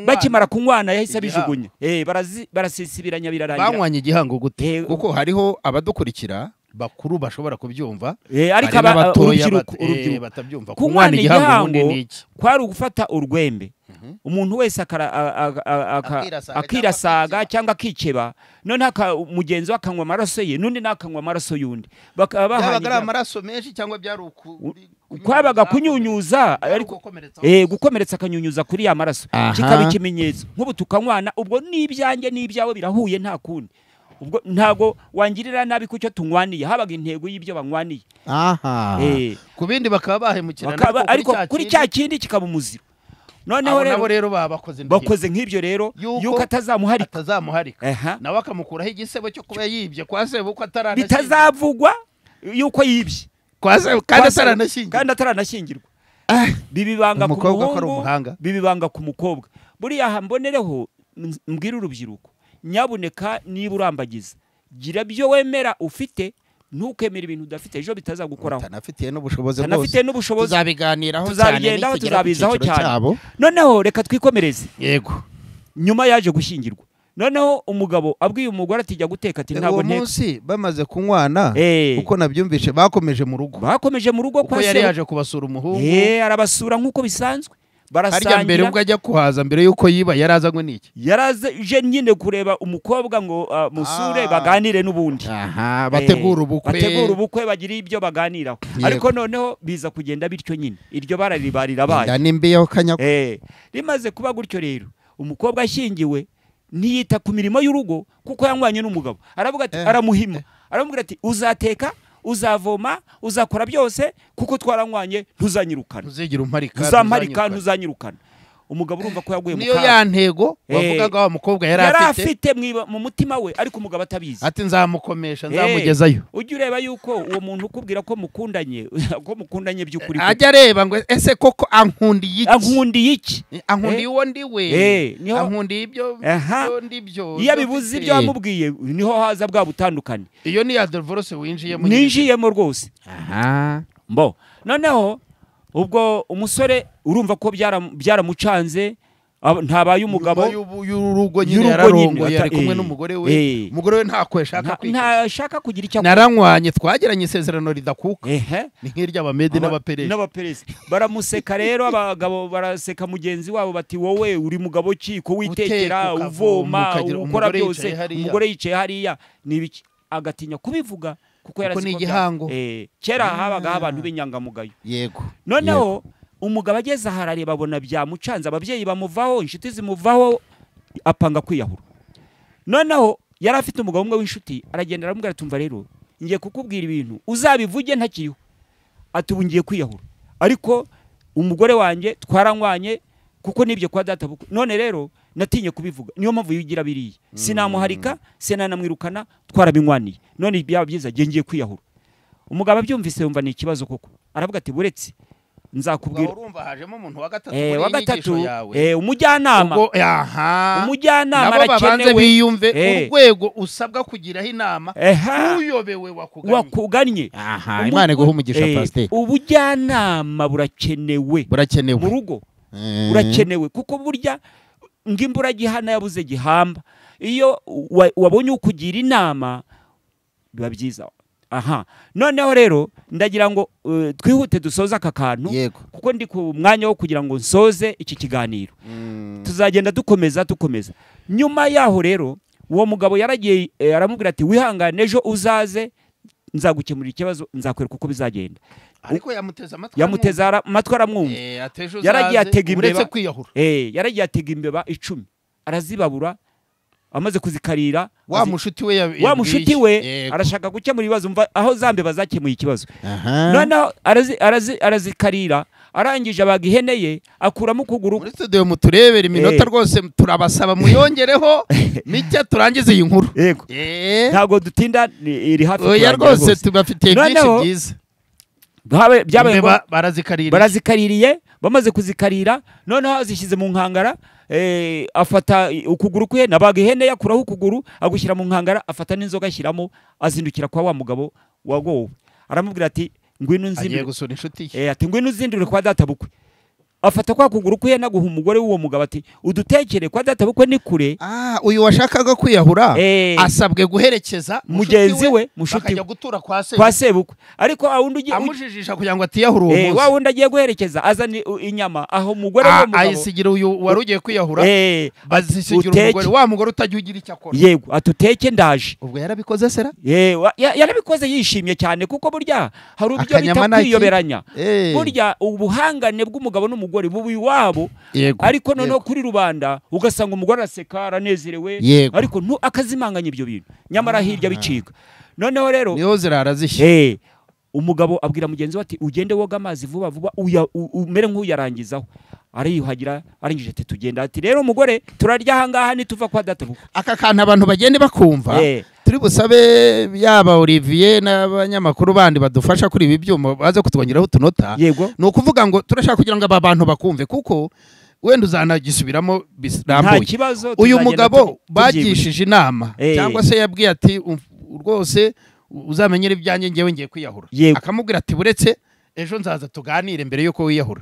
bakimara kunywana yahise abijugunya. Barasisibiranya birarangira. Banywanye igihango gute? Kuko hariho abadukurikira bakuru bashobora kubyumva, ariko urubyiruko batabyumva. Kunywana igihango kwari ugufata urwembe, umuntu wese akirasaga cyangwa akikeba, none mugenzi we akanywa amaraso ye, n'undi nakanywa amaraso y'undi. Byabaga amaraso menshi cyangwa byari kwabaga kunyunyuza, ariko gukomeretsa akanyunyuza kuri ya maraso kikaba ikimenyetso. Nk'ubu tukanywana, ubwo n'ibyanjye n'ibyawe birahuye nta kundi. Ubwo ntago wangirira nabi kucyo tunywaniye, habaga intego y'ibyo banywaniye. Ku bindi bakaba bahemukirana, ariko kuri cya kindi kikaba umuziro. Noneho rero bakoze nk'ibyo rero yuko atazamuharika nawe akamukuraho igisebo cyo kuba yibye kwa se uko ataranashyingirwa, bitazavugwa yuko yibye kandi ataranashyingirwa. Bibibanga ku muhungu, bibibanga ku mukobwa. Buriya mbonereho mbwira urubyiruko, nyabuneka niba urambagiza gira byo wemera ufite, ntukemera ibintu udafite ejo bitazagukoraho. Tanafitiye n'ubushobozi tuzabiganiraho tuzabizaho cyane. Noneho reka twikomereze. Yego, nyuma yaje gushyingirwa, noneho umugabo abwiye umugore ati jya guteka, ati ntabwo nteka. Uwo munsi bamaze kunywana uko nabyumvishe bakomeje mu rugo kwa se, yari yaje kubasura umuhungu. Arabasura nk'uko bisanzwe, barasangira. Mbere ubwo ajya kuhaza, mbere yuko yiba yarazanywe n'iki? Yaraje nyine kureba umukobwa ngo musure baganire n'ubundi. Bategura ubukwe bagira ibyo baganiraho. Ariko noneho biza kugenda bityo nyine, iryo bararibarira baye rimaze kuba gutyo. Rero umukobwa ashyingiwe ntiyita ku mirimo y'urugo kuko yanywanye n'umugabo. Aravuga ati aramuhima, aramubwira ati uzateka, uzavoma, uzakora byose kuko twaranywanye, ntuzanyirukana, ntuzanyirukana. Umugabo urumva ko yaguye mu kaga. Niyo ya ntego wavugaga wa mukobwa yari afite mu mutima we, ariko umugabo atabizi. Ati nzamukomesha, nzamugezayo. Ujye ureba yuko uwo muntu ukubwira ko mukundanye by'ukuri, ajya areba ngo ese koko ankundiye iki, ankundiye uwo ndi we, ankundiye ibyo ndibyo. Iyo abibuze ibyo wamubwiye niho haza bwa butandukane. Iyo ni ya divorce winjiyemo. Ninjiyemo rwose. Noneho ubwo umusore urumva ko byaramucanze, ntabaye umugabo y'urugo nyine, yararongoye ari kumwe n'umugore we. Umugore we ntashaka kugira icyo naranywanye, twageranye isezerano ridakuka. Ni nk'iry'abamedi n'abaperesi. Baramuseka rero, abagabo baraseka mugenzi wabo bati wowe uri mugabo ki ko witekera, uvoma, ukora byose, umugore yicaye hariya n'ibiki. Agatinya kubivuga kuko ni igihango. Kera habagaho abantu b'inyangamugayo. Yego. Noneho umugabo ageze aha arareba abona byamucanze, ababyeyi bamuvaho, inshuti zimuvaho, apanga kwiyahura. Noneho yari afite umugabo umwe w'inshuti, aragenda aramubwira ati umva rero ngiye kukubwira ibintu uzabivuge ntakiriho, ati ubu ngiye kwiyahura, ariko umugore wanjye twaranywanye kuko nibyo kwa data bukwe, none rero natinye kubivuga, niyo mpamvu yigira biriye. Sinamuharika, sinanamwirukana, twarabinywaniye, none byaba byiza ngiye kwiyahura. Umugabo abyumvise yumva ni ikibazo koko, aravuga ati buretse nzakubwira urumva hajemo umuntu wa gatatu wa gatatu umujyanama umujyanama arakenewe biyumve urwego usabwa kugiraho inama uyobewe wakuganye Imana iguha umugisha pastor ubujyanama burakenewe mu rugo burakenewe kuko burya ngimbura gihana yabuze gihamba iyo wabonye ukugira inama biba byiza noneho rero ndagira ngo twihute dusoze aka kantu kuko ndi ku mwanya wo kugira ngo nsoze iki kiganiro tuzagenda dukomeza nyuma yaho rero uwo mugabo yaragiye aramubwira ati wihangane ejo uzaze nzagukemurira ikibazo nzakwereka uko bizagenda ariko yamuteze amatwi aramwumva yaragiye atega imbeba yaragiye atega imbeba 10 arazibabura amaze kuzikarira wa mushuti we arashaka gukemura ibibazo aho zambe bazakemuye ikibazo noneho arazikarira arangije abaga ihene ye akuramo ukuguru muri studio muturebera iminota rwose turabasaba muyongereho micya turangize iyi nkuru ntago dutinda iri hafi oya rwose tubafitiye byinshi byiza byabaye barazikaririye bamaze kuzikarira noneho azishyize mu nkangara afata ukuguru kwe nabaga ihene yakuraho ukuguru agushyira mu nkangara afata n'inzoga ashyiramo azindukira kwa wa mugabo wagowe aramubwira ati ngwino nzindure ati ngwino nzindure kwa data bukwe afata kwa kuguru kwe naguha umugore w'uwo mugabo ati udutekere kwa data bukwe ni kure uyu washakaga kwiyahura asabwe guherekeza mugenzi we akajya gutura kwa sebukwe ariko awundi ugiye amujijisha kugira ngo atiyahura uwo munsi wa wundi agiye guherekeza azana inyama aho umugore w'uwo mugabo ayisigira uyu wari ugiye kwiyahura bazisigira umugore wa mugore utajya ugira icyo akora yego atuteke ndaje ubwo yarabikoze sera yarabikoze yishimye cyane kuko burya hari ubyo bita kwiyoberanya burya ubuhangane bw'umugabo n'umugore bubi iwabo ariko noneho kuri rubanda ugasanga umugore araseka aranezerewe ariko akazimanganya ibyo bintu nyamara hirya bicika noneho rero niho zirarazishye umugabo abwira mugenzi we ati ugende woga amazi vuba vuba umere nk'uyarangizaho ariyuhagira arangije ati tugenda ati rero umugore turarya ahangaha nituva kwa data bukwe aka kantu abantu bagende bakumva turi busabe yaba Olivier n'abanyamakuru bandi badufasha kuri ibi byuma baze kutwongeraho utunota ni ukuvuga ngo turashaka kugira ngo aba bantu bakumve kuko wenda uzanagisubiramo birambuye uyu mugabo bagishije inama cyangwa se yabwiye ati rwose uzamenyera ibyanjye ngewe ngiye kwiyahura akamubwira ati buretse ejo nzaza tuganire mbere yuko wiyahura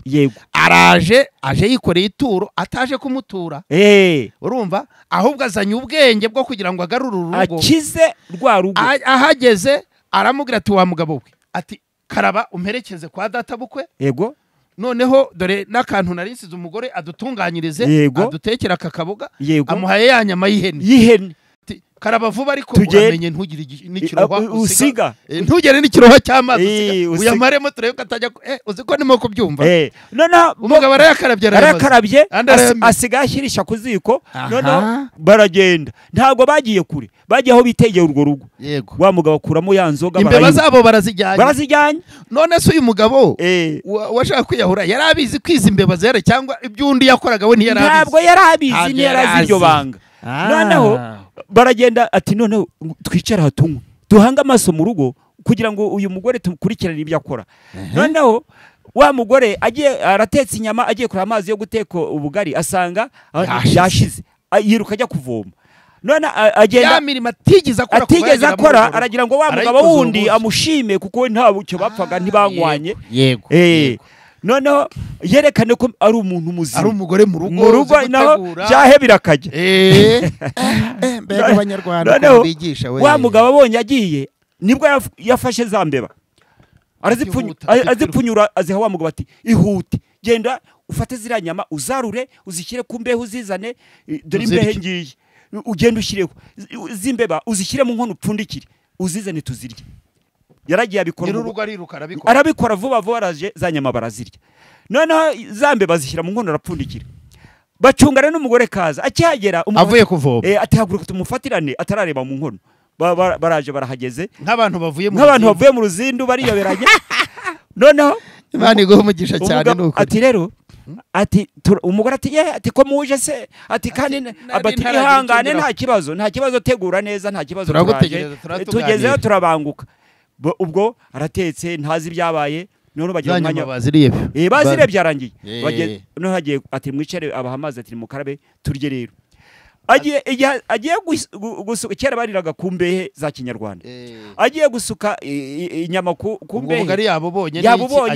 aje yikoreye ituro ataje kumutura urumva ahubwo azanye ubwenge bwo kugira ngo agarure urugo akize rwa rugo ahageze aramubwira ati wa mugabo we ati karaba umperekeze kwa data bukwe yego noneho dore n'akantu narisize umugore adutunganyirize adutekera akakaboga amuhaye ya nyama y'ihene karaba vuba ariko uramenye ntugire n'ikiroha usiga ntugere n'ikiroha cy'amazi uyamaremo turebe katajya uzi ko ndimo kubyumva none umugabo arayakarabye asiga ashyirisha ku ziko none baragenda ntago bagiye kure bagiye aho bitegeye urwo rugo wa mugabo akuramo ya nzoga imbeba zabo barazijyanye none se uyu mugabo washaka kwiyahura yari abizi kwiza imbeba zera cyangwa iby'undi yakoraga we ntiyari abizi ntabwo yari abizi ntiyarazi iryo banga noneho baragenda ati noneho twicara hatunywe duhanga amaso mu rugo kugira ngo uyu mugore tukurikirane ibyo akora noneho wa mugore agiye aratetse inyama agiye kura amazi yo guteka ubugari asanga yashize yiruka ajya kuvoma none agenda yamirima atigeze akora aragira ngo wa mugabo wundi amushime kuko nta bucyo bapfaga ntibanywanye yego noneho yerekane ko ari umuntu muzima ari umugore mu rugo naho cyahe birakajya mbega abanyarwanda bigisha we wa mugabo abonye agiye nibwo yafashe za mbeba azipfunyura aziha wa mugabo ati ihute genda ufate ziriya nyama uzarure uzishyire ku mbeho uzizane dore imbehe ngiye ugenda ushyireho z'imbeba uzishyire mu nkono upfundikire uzizane tuzirye yaragiye arabikora vuba vuba araje za nyama barazirya noneho za mbeba bazishyira mu nkono arapfundikira bacungana n'umugore kaza akihagera avuye kuvoma ati haguruka tumufatirane atarareba mu nkono baraje barahageze nk'abantu bavuye mu ruzindu bariyoberanye noneho Imana iguha umugisha cyane nuko ati rero ati umugore ati ko muje se ati kandi ihangane nta kibazo tegura neza nta kibazo tugezeho turabanguka ubwo aratetse ntazi ibyabaye none bagira umwanya baziriye byarangiye none hagiye ati mwicare abahamaze ati mukarabe turye rero agiye gusuka kera bariraga ku mbehe za kinyarwanda agiye gusuka inyama ku mbehe yabubonye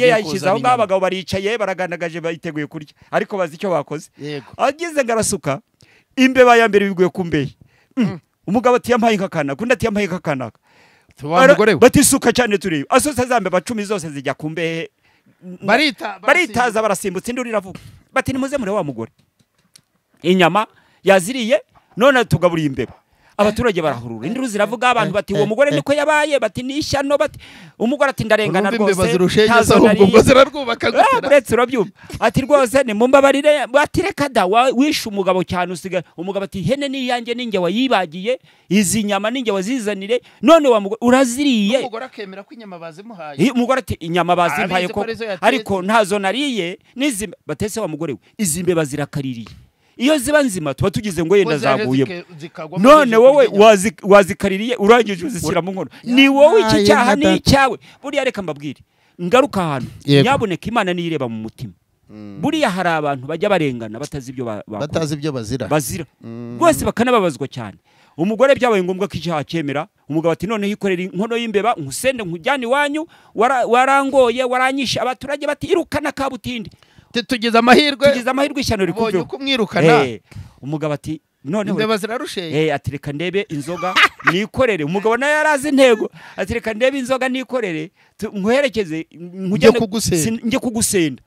yashyize aho ngaho abagabo baricaye baragandagaje bayiteguye kurya ariko bazi icyo bakoze agize ngarasuka imbeba ya mbere biguye ku mbehe umugabo ati yampaye nkakana kundi ati yampaye nkakana batisuka cyane tureba asose zambe bacumi zose zijya ku mbehe baritaza barasimbutse induru iravuga bati nimuze mure wa mugore inyama yaziriye none tugaburiye imbeba abaturage barahurura induru ziravuga abantu bati uwo mugore niko yabaye bati nishyano bati umugore ati ndarengana rwose ngo zirarwubaka buretse urabyumva ati rwose ni mumbabarire ati reka da wishe umugabo cyane usiga umugabo ati hene niyanjye ninjye wayibagiye izi nyama ninjye wazizanire none wa mugore uraziriye umugore akemera ko inyama bazimuhaye umugore ati inyama bazimpaye ko ariko ntazo nariye nizi batese wa mugore we izi mbeba zirakaririye iyo ziba nzima tuba tugize ngo yenda zaguye none wowe wazikaririye urangije uzishyira mu nkono ni wowe iki cyaha ni icyawe buriya reka mbabwire ngaruka ahantu nyaboneka Imana niyireba mu mutima buriya hari abantu bajya barengana batazi ibyo bazira rwose bakanababazwa cyane umugore byabaye ngombwa ko icyaha cyemera umugabo ati none hikorera inkono y'imbeba nkusende nkujyane iwanyu warangoye waranyisha abaturage bati irukana kabutindi tugize amahirwe ishyano rikuveho kumwirukana umugabo ati none imbeba zirarusheye ati reka ndebe inzoga nikorere umugabo nawe yarazi intego ati reka ndebe inzoga nikorere nkuherekeze njye kugusenda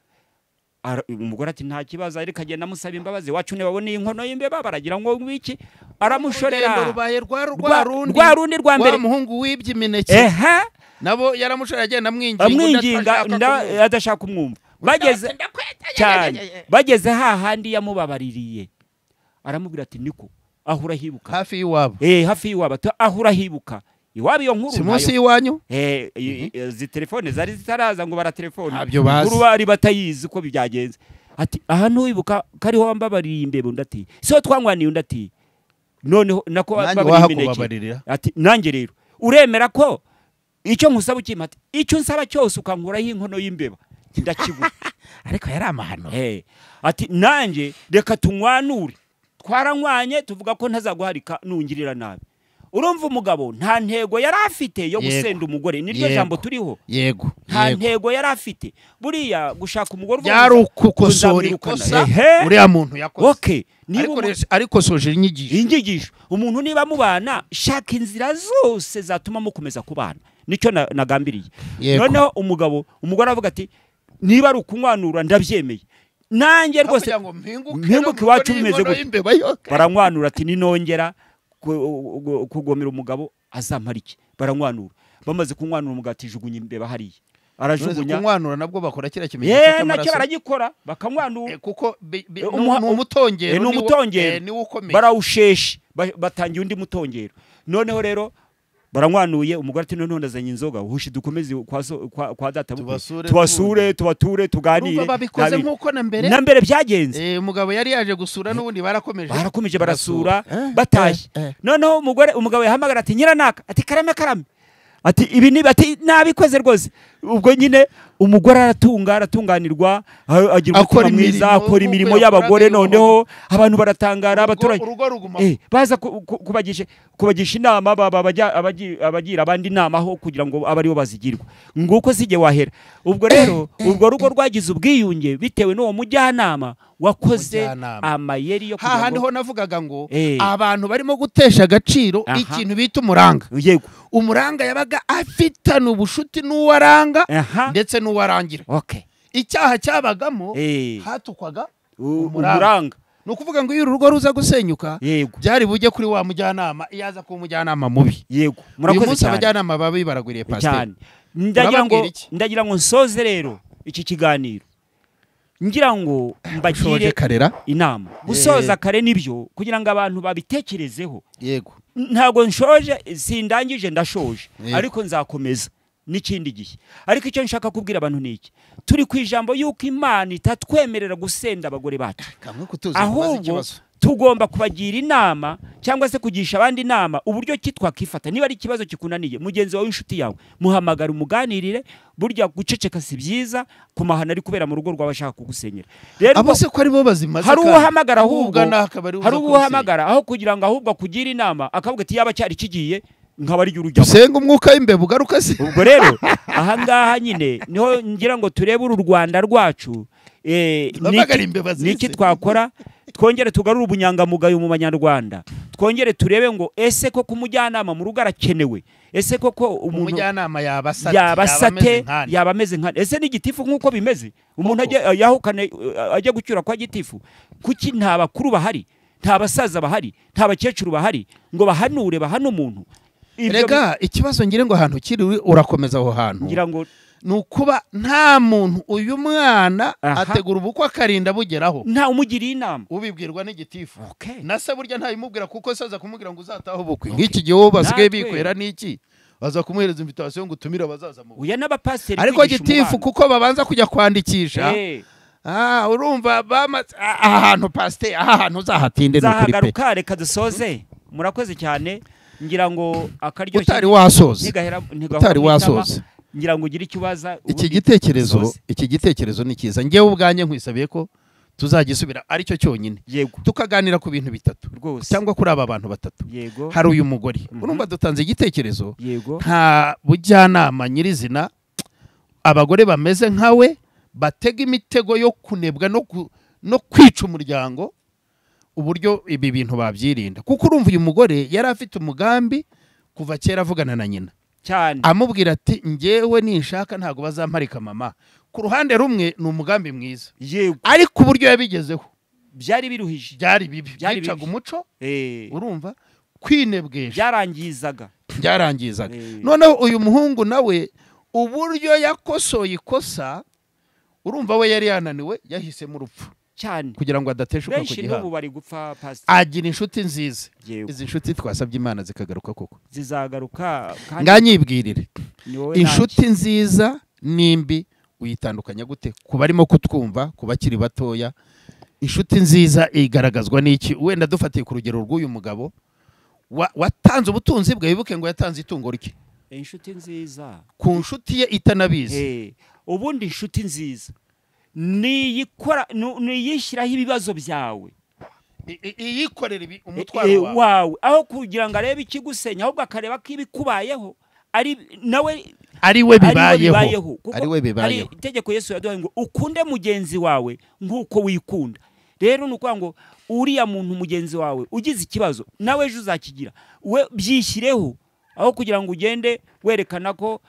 umugore ati nta kibazo ariko agenda amusaba imbabazi wacu ntibabone inkono y'imbeba baragira ngo wiki aramushorera rwa rundi rwa mbere umuhungu wibye imineke nabo yaramushorera agenda amwinginga adashaka umwumva bageze hahandi yamubabaririye aramubwira ati niko ahura hibuka hafi y'iwabo ahura hibuka iwabo iyo nkuru si munsi y'iwanyu izi telefone zari zitaraza ngo baratelefone nkuru bari batayizi uko byagenze ati aha ntiwibuka ko ariho wambabariye imbeba undi ati siho twanywaniye undi ati noneho nako wambabariye imineke ati nanjye rero uremera ko icyo nkusaba ukimpa ati icyo nsaba cyose ukankuraho inkono y'imbeba ndakibura ariko yari amahano ati nanjye reka tunywanure twaranywanye tuvuga ko ntazaguharika nungirira nabi urumva umugabo nta ntego yari afite yo gusenda umugore niryo jambo turiho nta ntego yari afite buriya gushaka umugore byari ukukosora ikosa uriya muntu yakoze ariko soje inyigisho umuntu niba mubana shaka inzira zose zatuma mukomeza kubana nicyo nagambiriye noneho umugore avuga ati niba ari ukunywanura ndabyemeye nanjye rwose mpinguke iwacu bimeze gutya baranywanura ati ninongera kugomera umugabo azampara iki baranywanura bamaze kunywanura umugabo ati jugunya imbeba hariya arajugunya kunywanura nabwo bakora kira kimenyetso cy'amaraso nacyo baragikora bakamwanura kuko umutongero ni umutongero barawusheshe batangiye undi mutongero noneho rero baranywanuye umugore ati none ndazanye inzoga uhushi dukomeze kwa data tubasure tubature tuganire babikoze nkuko na mbere byagenze umugabo yari yaje gusura n'ubundi barakomeje barasura batashye noneho umugabo yahamagara ati nyiranaka ati karame ati ibi ni ati nabikoze rwose ubwo nyine umugore aratunganirwa agira umutima mwiza akora imirimo y'abagore noneho abantu baratangara abaturage baza kubagisha inama abagira abandi inama aho kugira ngo abe aribo bazigirwa nguko sijye wahera ubwo rero urwo rugo rwagize ubwiyunge bitewe n'uwo mujyanama wakoze amayeri yo kugira ngo hahandi ho navugaga ngo abantu barimo gutesha agaciro ikintu bita umuranga umuranga yabaga afitana ubushuti n'uwaranga ndetse n'uwarangira icyaha cyabagamo hatukwaga umuranga ni ukuvuga ngo iyo urugo ruza gusenyuka byari bujye kuri wa mujyanama iyaza kuba umujyanama mubi yego uyu munsi abajyanama babi baragwiriye pasiteri ndagira ngo nsoze rero iki kiganiro ngira ngo mbagire inama gusoza kare nibyo kugira ngo abantu babitekerezeho yego ntago nshoje sindangije ndashoje ariko nzakomeza n'ikindi gihe ariko icyo nshaka kubwira abantu ni iki turi ku ijambo yuko Imana itatwemerera gusenda abagore bacu ahubwo tugomba kubagira inama cyangwa se kugisha abandi inama uburyo ki twakifata. Niba ari ikibazo kikunaniye mugenzi wawe inshuti yawe muhamagara umuganirire, burya guceceka si byiza ku mahana ari kubera mu rugo rwawe ashaka kugusenyera. Rero abo se ko ari bo bazimaze, hari uhamagara ahubwo hari uhamagara aho kugira ngo ahubwo kugira inama akavuga ati yaba cyari kigiye nkaba ari urujya senga umwuka w'imbeba ugaruka se. Ubwo rero aha ngaha nyine niho ngira ngo turebe uru Rwanda rwacu niki twakora twongere tugarure ubunyangamugayo mu banyarwanda, twongere turebe ngo ese ko kumujyanama mu rugo arakenewe, ese koko umujyanama yabasate yabameze nka ese n'igitifu nk'uko bimeze umuntu yahukane ajya gucyura kwa gitifu, kuki nta bakuru bahari, nta basaza bahari, nta bakecuru bahari ngo bahanure bahana umuntu. Rega ikibazo ngire ngo ahantu kiri urakomeza aho hantu ngira ngo nukuba nta muntu uyu mwana ategura ubukwe akarinda bugeraho nta umugiriye inama, ubibwirwa n'igitifu. Na se burya ntayimubwira kuko saza kumubwira ngo uzataho ubukwe nk'iki gihe wo basigaye bikwera n'iki baza kumuhereza invitation ngo utumira abazaza mu uya n'abapasiteri, ariko gitifu kuko babanza kujya kwandikisha urumva ahantu pasiteri ahantu uzahatinde no kuri pe. Reka dusoze, murakoze cyane, ngira ngo akaryoshye utari wasoza ngira ngo ugire ikibaza. Iki gitekerezo ni cyiza, ngewe ubwanjye nkwisabiye ko tuzagisubira aricyo cyonyine tukaganira ku bintu bitatu cyangwa kuri aba bantu batatu. Hari uyu mugore urumva dutanze igitekerezo, nta bujyanama nyirizina abagore bameze nkawe batega imitego yo kunebwa no kwica umuryango, uburyo ibi bintu babyirinda. Kuko urumva uyu mugore yari afite umugambi kuva kera avugana na nyina cyane, amubwira ati ngewe ninshaka ntago bazamparika mama. Ku ruhande rumwe ni umugambi mwiza, ariko uburyo yabigezeho byari biruhije, byari bibi, byicaga umuco, urumva kwinebwesha byarangizaga. Noneho uyu muhungu nawe uburyo yakosoye ikosa, urumva we yari yananiwe, yahisemo urupfu cyane kugira ngo adateshuka ku gihango. Agira inshuti nziza, izi inshuti twasabye Imana zikagaruka koko zizagaruka. Nganyibwirire inshuti nziza nimbi uyitandukanya gute ku barimo kutwumva, ku bakiri batoya? Inshuti nziza igaragazwa n'iki? Wenda dufatiye ku rugero rw'uyu mugabo watanze ubutunzi bwe, wibuke ngo yatanze itungo rye. Inshuti nziza ku nshuti ye itanabizi. Ubundi inshuti nziza niyishyiraho ibibazo byawe, iyikorera umutwaro wawe, aho kugira ngo arebe ikigusenya, ahubwo akareba ko ibikubayeho ari we bibayeho. Ari itegeko Yesu yaduhaye ngo ukunde mugenzi wawe nk'uko wikunda. Rero ni ukuvuga ngo uriya muntu mugenzi wawe ugize ikibazo nawe ejo uzakigira, we byishyireho, aho kugira ngo ugende werekana ko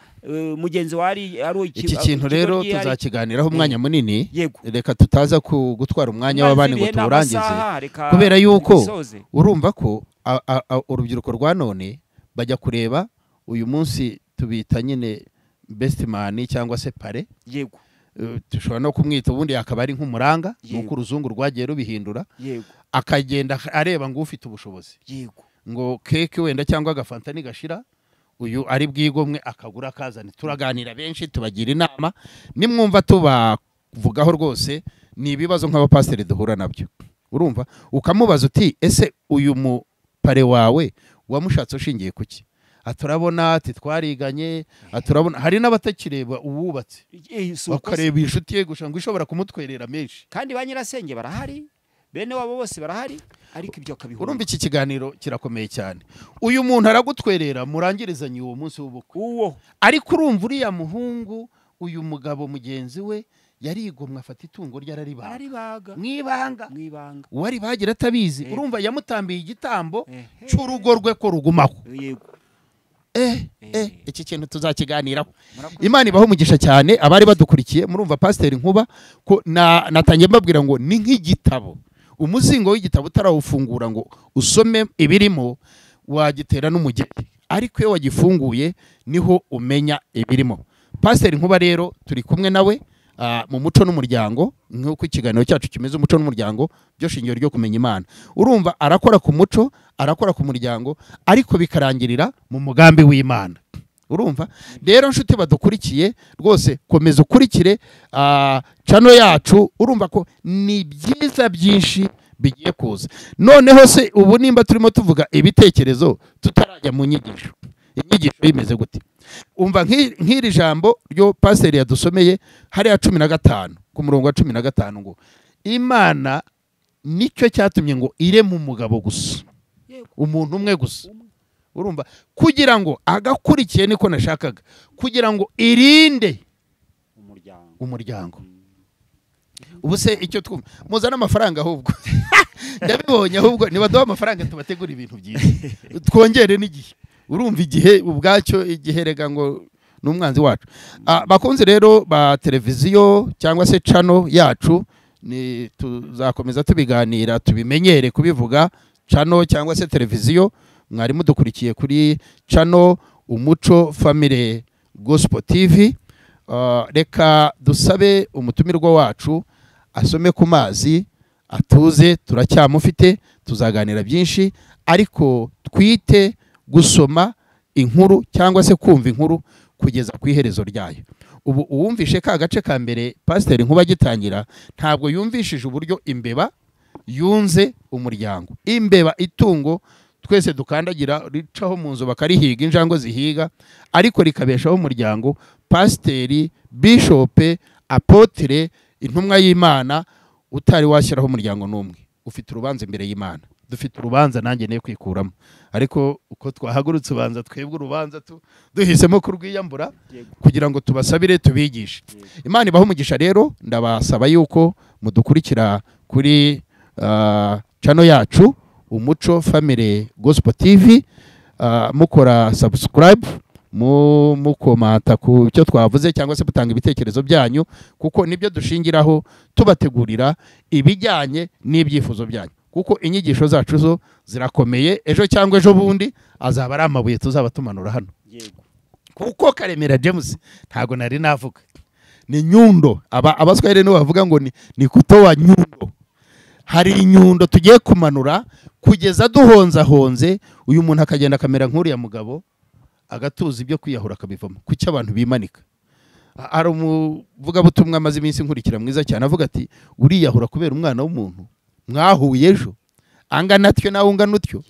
mugenzi wari ari iki kintu. Rero tuzakiganiraho umwanya munini, reka tutaza gutwara umwanya w'abandi ngo tuwurangize, kubera yuko urumva ko urubyiruko rwa none bajya kureba uyu munsi tubita nyine best man cyangwa se pare. Dushobora no kumwita ubundi akaba ari nk'umuranga, nuko uruzungu rwagiye rubihindura, akagenda areba ngo ufite ubushobozi, ngo keke wenda cyangwa agafanta nigashira uyu ari bwigomwe akagura akazana. Turaganira benshi tubagira inama, nimwumva tubavugaho rwose ni ibibazo nk'abapasiteri duhura nabyo. Urumva ukamubaza uti ese uyu mupare wawe wamushatse ushingiye kuki? Aturabona ati twariganye, aturabona hari n'abatakireba ububatse, bakareba inshuti ye gushanga ishobora kumutwerera menshi, kandi ba nyirasenge barahari, bene wabo bose barahari, ariko ibyo akabihura. Urumva iki kiganiro kirakomeye cyane. Uyu muntu aragutwerera, murangirizanye uwo munsi w'ubukwe, ariko urumva uriya muhungu, uyu mugabo mugenzi we yarigomwe afata itungo rye araribaga mwibanga, wari bagira atabizi. Urumva yamutambiye igitambo cy'urugo rwe ko rugumaho. Iki kintu tuzakiganiraho. Imana ibaho umugisha cyane abari badukurikiye. Murumva Pasiteri Nkuba ko natangiye mbabwira ngo ni nk'igitabo, umuzingo w'igitabo utarawufungura ngo usome ibirimo wagitera n'umugeri, ariko iyo wagifunguye niho umenya ibirimo. Pasiteri Nkuba rero turi kumwe nawe mu muco n'umuryango, nk'uko ikiganiro cyacu kimeze umuco n'umuryango, byo shingiro ryo kumenya Imana. Urumva arakora ku muco, arakora ku muryango, ariko bikarangirira mu mugambi w'Imana. Urumva rero nshuti badukurikiye rwose, komeza ukurikire channel yacu. Urumva ko ni byiza byinshi bigiye kuza. Noneho se ubu nimba turimo tuvuga ibitekerezo tutarajya mu nyigisho, inyigisho imeze gute? Umva nk'iri jambo ryo pasiteri yadusomeye hariya 15 ku murongo wa 15 ngo Imana nicyo cyatumye ngo ireme umugabo gusa, umuntu umwe gusa. Urumva, kugira ngo agakurikiye niko nashakaga, kugira ngo irinde umuryango. Ubu se icyo twumva muzana amafaranga ahubwo ndabibonye, ahubwo nibaduha amafaranga tubategura ibintu byiza, twongere n'igihe. Urumva igihe ubwacyo, igihe rega ngo n'umwanzi wacu. Bakunze rero ba televiziyo cyangwa se channel yacu, ni tuzakomeza tubiganira tubimenyere kubivuga. Channel cyangwa se televiziyo, mwari mudukurikiye kuri channel Umuco Family Gospel TV. Reka dusabe umutumirwa wacu asome ku mazi, atuze, turacyamufite, tuzaganira byinshi, ariko twite gusoma inkuru cyangwa se kumva inkuru kugeza ku iherezo ryayo. Ubu uwumvishe ka gace ka mbere pasiteri Nkuba gitangira, ntabwo yumvishije uburyo imbeba yunze umuryango. Imbeba itungo twese dukandagira, ricaho mu nzu bakarihiga, injango zihiga, ariko rikabeshaho umuryango. Pasiteri, bishope, apotre, intumwa y'Imana, utari washyiraho umuryango n'umwe, ufite urubanza imbere y'Imana. Dufite urubanza, nanjye ne kwikuramo, ariko uko twahagurutse ubanza twebwe urubanza duhisemo kurwiyambura kugira ngo tubasabire tubigishe. Imana ibaho umugisha. Rero ndabasaba yuko mudukurikira kuri channel yacu Umuco Family Gospel TV, mukora subscribe, mukomata ku cyo twavuze cyangwa se mutanga ibitekerezo byanyu, kuko nibyo dushingiraho tubategurira ibijyanye n'ibyifuzo byanyu, kuko inyigisho zacu zo zirakomeye. Ejo cyangwa ejo bundi azaba ari amabuye tuzaba tumanura hano, kuko Karemera James ntago nari navuga, ni Nyundo. Abaswahili nibo bavuga ngo ni kutoa nyundo. Hari inyundo tugiye kumanura kugeza duhonze uyu muntu akagenda kamera nk'uriya mugabo, agatuza ibyo kwiyahura akabivamo. Kuki abantu bimanika? Ari umuvuga butumwa amaze iminsi nkurikira mwiza cyane, avuga ati uriyahura kubera umwana w'umuntu mwahuye ejo, angana atyo nawe ungana utyo.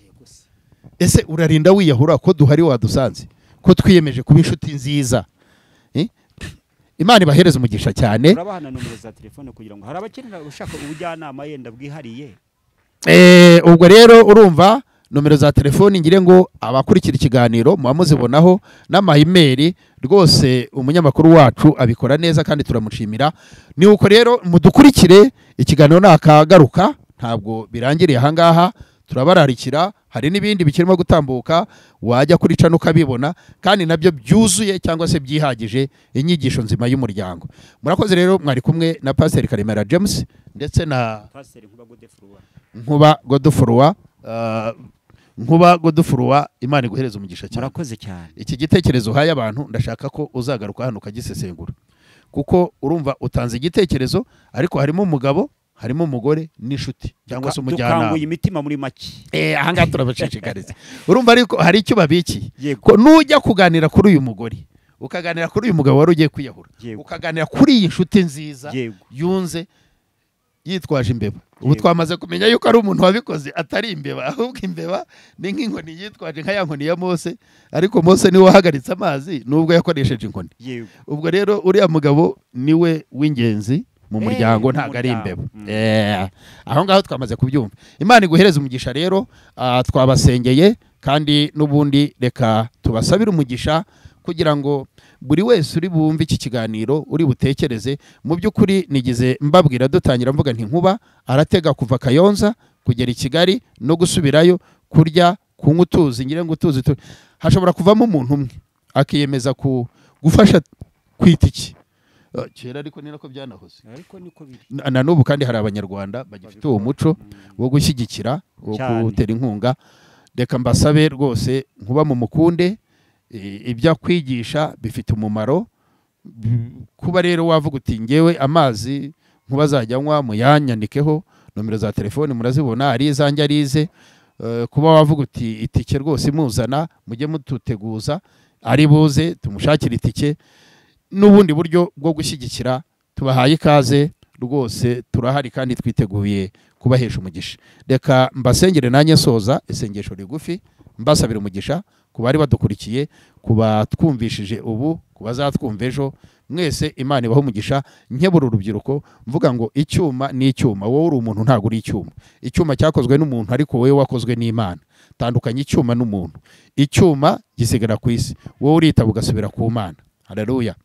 Ese urarinda wiyahura ko duhari wadusanze, ko twiyemeje kuba inshuti nziza? Imana ibahereza umugisha cyane. Urabahana nomero za telefone kugira ngo hari abakenera ushaka ubujyanama yenda bwihariye. Ubwo rero urumva nomero za telefone, ngire ngo abakurikira ikiganiro muzibonaho n'amaimeri. Rwose umunyamakuru wacu abikora neza kandi turamushimira. Ni uko rero mudukurikire, ikiganiro nakagaruka, ntabwo birangiriye aha ngaha, turabararikira. Hari n'ibindi bikirimo gutambuka, wajya kuri channel ukabibona, kandi nabyo byuzuye cyangwa se byihagije inyigisho nzima y'umuryango. Murakoze rero, mwari kumwe na Pastor Karemera James ndetse na Pastor Nkuba Godefroid. Nkuba Godefroid, Imana iguhereza umugisha cyane. Murakoze cyane. Iki gitekerezo haye abantu, ndashaka ko uzagaruka hano ukagisesengura, kuko urumva utanze igitekerezo, ariko harimo umugabo, harimo umugore n'inshuti cyangwa se umujyana. Dukanguye imitima muri make. Aha ngaha turabashishikariza. Urumva ariko hari icyo babiki, ko nujya kuganira kuri uyu mugore, ukaganira kuri uyu mugabo wari ugiye kwiyahura, ukaganira kuri iyi nshuti nziza yunze yitwaje imbeba. Ubu twamaze kumenya yuko ari umuntu wabikoze, atari imbeba, ahubwo imbeba ni nk'inkoni yitwaje, nka ya nkoni ya Mose, ariko Mose niwe wahagaritse amazi nubwo yakoresheje inkoni. Ubwo rero uriya mugabo niwe w'ingenzi mu muryango, ntago ari imbeba. Aho ngaho twamaze kubyumva. Imana iguhereza umugisha rero. Twabasengeye, kandi n'ubundi reka tubasabire umugisha kugira ngo buri wese uri bumve iki kiganiro, uri butekereze. Mu by'ukuri nigize mbabwira dutangira mvuga nti Nkuba aratega kuva Kayonza kugera i Kigali no gusubirayo, kurya, kunywa, utuzi, ngire ngo utuzi. Hashobora kuvamo umuntu umwe akiyemeza gufasha kwitiki. Kera ariko ni nako byanahoze, ariko niko biri na n'ubu, kandi hari abanyarwanda bagifite uwo muco wo gushyigikira, wo gutera inkunga. Reka mbasabe rwose, Nkuba mu mukunde, ibyo kwigisha bifite umumaro. Kuba rero wavuga uti ngewe amazi Nkuba azajya anywa, muyanyandikeho, nomero za telefone murazibona, ari izanjye ari ize. Kuba wavuga uti itike rwose imuzana, mujye mututeguza, ari buze tumushakira itike, n'ubundi buryo bwo gushyigikira. Tubahaye ikaze rwose turahari kandi twiteguye kubahesha umugisha. Reka mbasengere nanjye soza isengesho rigufi mbasabira umugisha ku bari badukurikiye, kuba twumvishije ubu, kubazatwumva ejo, mwese Imana ibaho umugisha. Nkebura urubyiruko mvuga ngo icyuma ni icyuma, wowe uri umuntu ntago uri icyuma. Icyuma cyakozwe n'umuntu ariko wowe wakozwe n'Imana. Tandukanye icyuma n'umuntu. Icyuma gisigara ku isi, wowe urita bugasubira ku Mana. Haleluya.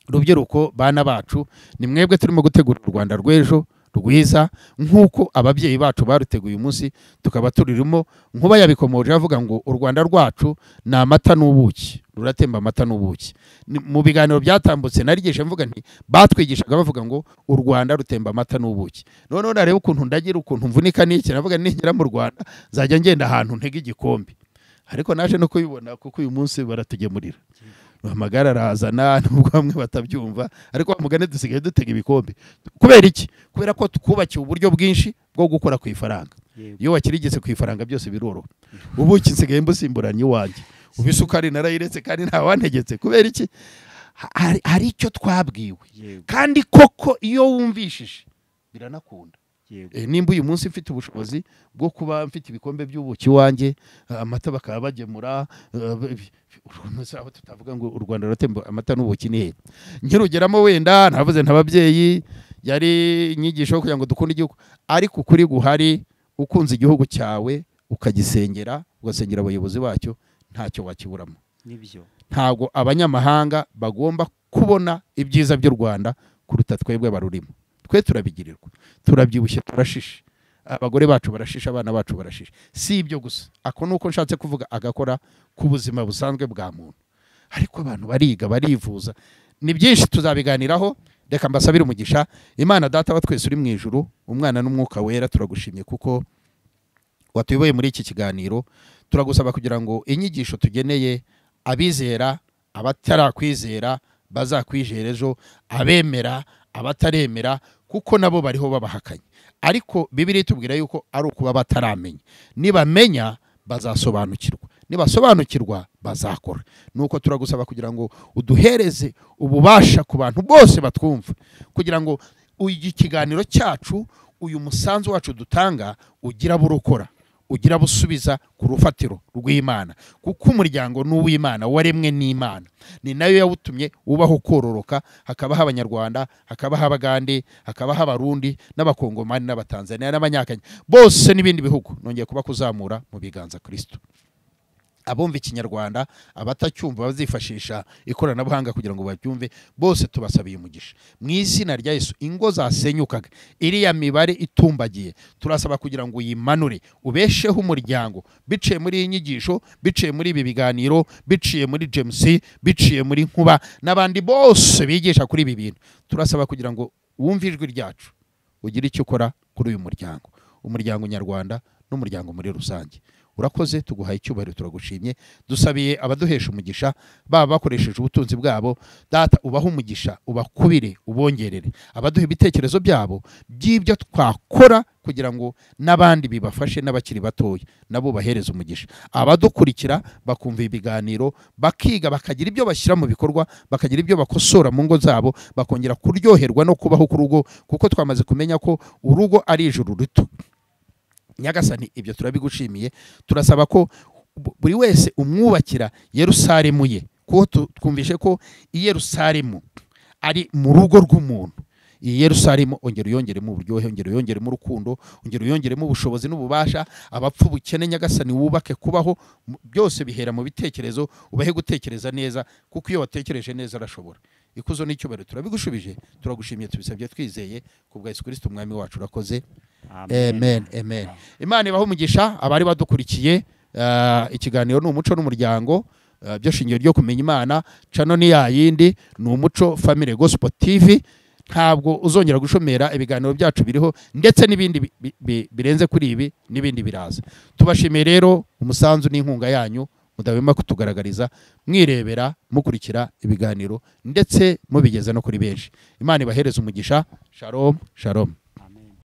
Rubyiruko bana bacu, ni mwebwe turimo gutegura u Rwanda rw'ejo rwiza, nk'uko ababyeyi bacu baruteguye umunsi tukaba turirimo. Nkuba yabikomoje avuga ngo u Rwanda rwacu ni amata n'ubuki, ruratemba amata n'ubuki. Mu biganiro byatambutse narigisha mvuga nti batwigishaga bavuga ngo u Rwanda rutemba amata n'ubuki. None nareba ukuntu ndagira, ukuntu mvunika n'iki, navuga ningera mu Rwanda zajya ngenda ahantu ntega igikombe. Ariko naje no kubibona kuko uyu munsi baratugemurira. Amagara arazana nubwo bamwe batabyumva, ariko amugane dusigaye dutega ibikombe. Kubera iki? Kubera ko twubakiye uburyo bwinshi bwo gukora ku ifaranga. Iyo wakirigeze ku ifaranga byose biroroha. Ubuki nsigaye mbusimburanye iwanjye, ubisukari narayiretse kandi nta wantegetse. Kubera iki? Hari icyo twabwiwe, kandi koko iyo wumvishije biranakunda. Nimba uyu munsi mfite ubushobozi bwo kuba mfite ibikombe by'ubuki wanjye, amata bakaba bagemura, abo tutavuga ngo u Rwanda ruratemba amata n'ubuki ni he? Nkirugeramo wenda navuze ntababyeyi yari inyigisho kugira ngo dukunde igihugu, ariko ukuri guhari, ukunze igihugu cyawe ukagisengera, ugasengera abayobozi bacyo, ntacyo wakiburamo. Ntabwo abanyamahanga bagomba kubona ibyiza by'u Rwanda kuruta twebwe barurimo. Twe turabigirirwa, turabyibushye, turashishe, abagore bacu barashisha, abana bacu barashisha. Si ibyo gusa, ako nuko nshatse kuvuga agakora ku buzima busanzwe bwa muntu. Ariko abantu bariga, barivuza, ni byinshi tuzabiganiraho. Reka mbasabire umugisha. Imana Data wa twese uri mu ijuru, Umwana n'Umwuka Wera, turagushimye kuko watuyoboye muri iki kiganiro. Turagusaba kugira ngo inyigisho tugeneye abizera, abatarakwizera bazakwijera ejo, abemera, abataremera, kuko nabo bariho babahakanye. Ariko Bibiliya itubwira yuko ari ukuba bataramenya. Nibamenya bazasobanukirwa, nibasobanukirwa bazakora. Nuko turagusaba kugira ngo uduhereze ububasha ku bantu bose batwumva, kugira ngo uyu kiganiro cyacu, uyu musanzu wacu dutanga, ugira burukora, ugira busubiza ku rufatiro rw'Imana, kuko umuryango n'uw'Imana waremwe n'Imana. Ni nayo yawutumye ubaho kororoka, hakabaho Abanyarwanda, hakabaho Abagande, hakabaho Abarundi n'Abakongomani n'Abatanzania n'Abanyakenya bose n'ibindi bihugu. Nongeye kuba kuzamura mu biganza Kristo. Abumva Ikinyarwanda, abatacyumva bazifashisha ikoranabuhanga kugira ngo babyumve, bose tubasabiye umugisha mu izina rya Yesu. Ingo zasenyukaga, iriya mibare itumbagiye, turasaba kugira ngo uyimanure, ubesheho umuryango, biciye muri iyi nyigisho, biciye muri ibi biganiro, biciye muri James, biciye muri Nkuba n'abandi bose bigisha kuri ibi bintu. Turasaba kugira ngo wumve ijwi ryacu, ugire icyo ukora kuri uyu muryango, umuryango nyarwanda n'umuryango muri rusange. Urakoze, tuguhaye icyubahiro, turagushimye. Dusabiye abaduhesha umugisha, baba bakoresheje ubutunzi bwabo, Data ubaha umugisha, ubakubire, ubongerere. Abaduha ibitekerezo byabo by'ibyo twakora kugira ngo n'abandi bibafashe, n'abakiri batoya nabo bahereza umugisha. Abadukurikira bakumva ibiganiro, bakiga, bakagira ibyo bashyira mu bikorwa, bakagira ibyo bakosora mu ngo zabo, bakongera kuryoherwa no kubaho ku rugo, kuko twamaze kumenya ko urugo ari ijuru rito. Nyagasani, ibyo turabigushimiye. Turasaba ko buri wese umwubakira Yerusalemu ye, kuko twumvishe ko i Yerusalemu ari mu rugo rw'umuntu. Iyi Yerusalemu ongera uyongeremo uburyohe, ongera uyongeremo urukundo, ongera uyongeremo ubushobozi n'ububasha. Abapfu bukene Nyagasani wubake kubaho, byose bihera mu bitekerezo, ubahe gutekereza neza, kuko iyo watekereje neza arashobora. Ikuzo n'icyubahiro turabigushubije, turagushimiye, tubisabye twizeye kubwa Yesu Kristo umwami wacu. Urakoze. Amen, amen. Imana ibaho umugisha abari badukurikiye. Ikiganiro ni Umuco n'Umuryango, byo shingiro ryo kumenya Imana. Channel ni yayindi, ni Umuco Family Gospel TV. Ntabwo uzongera gushomera, ibiganiro byacu biriho, ndetse n'ibindi birenze kuri ibi, n'ibindi biraza. Tubashimiye rero umusanzu n'inkunga yanyu mudahwema kutugaragariza, mwirebera, mukurikira ibiganiro, ndetse mubigeza no kuri benshi. Imana ibahereze umugisha. Shalom, shalom.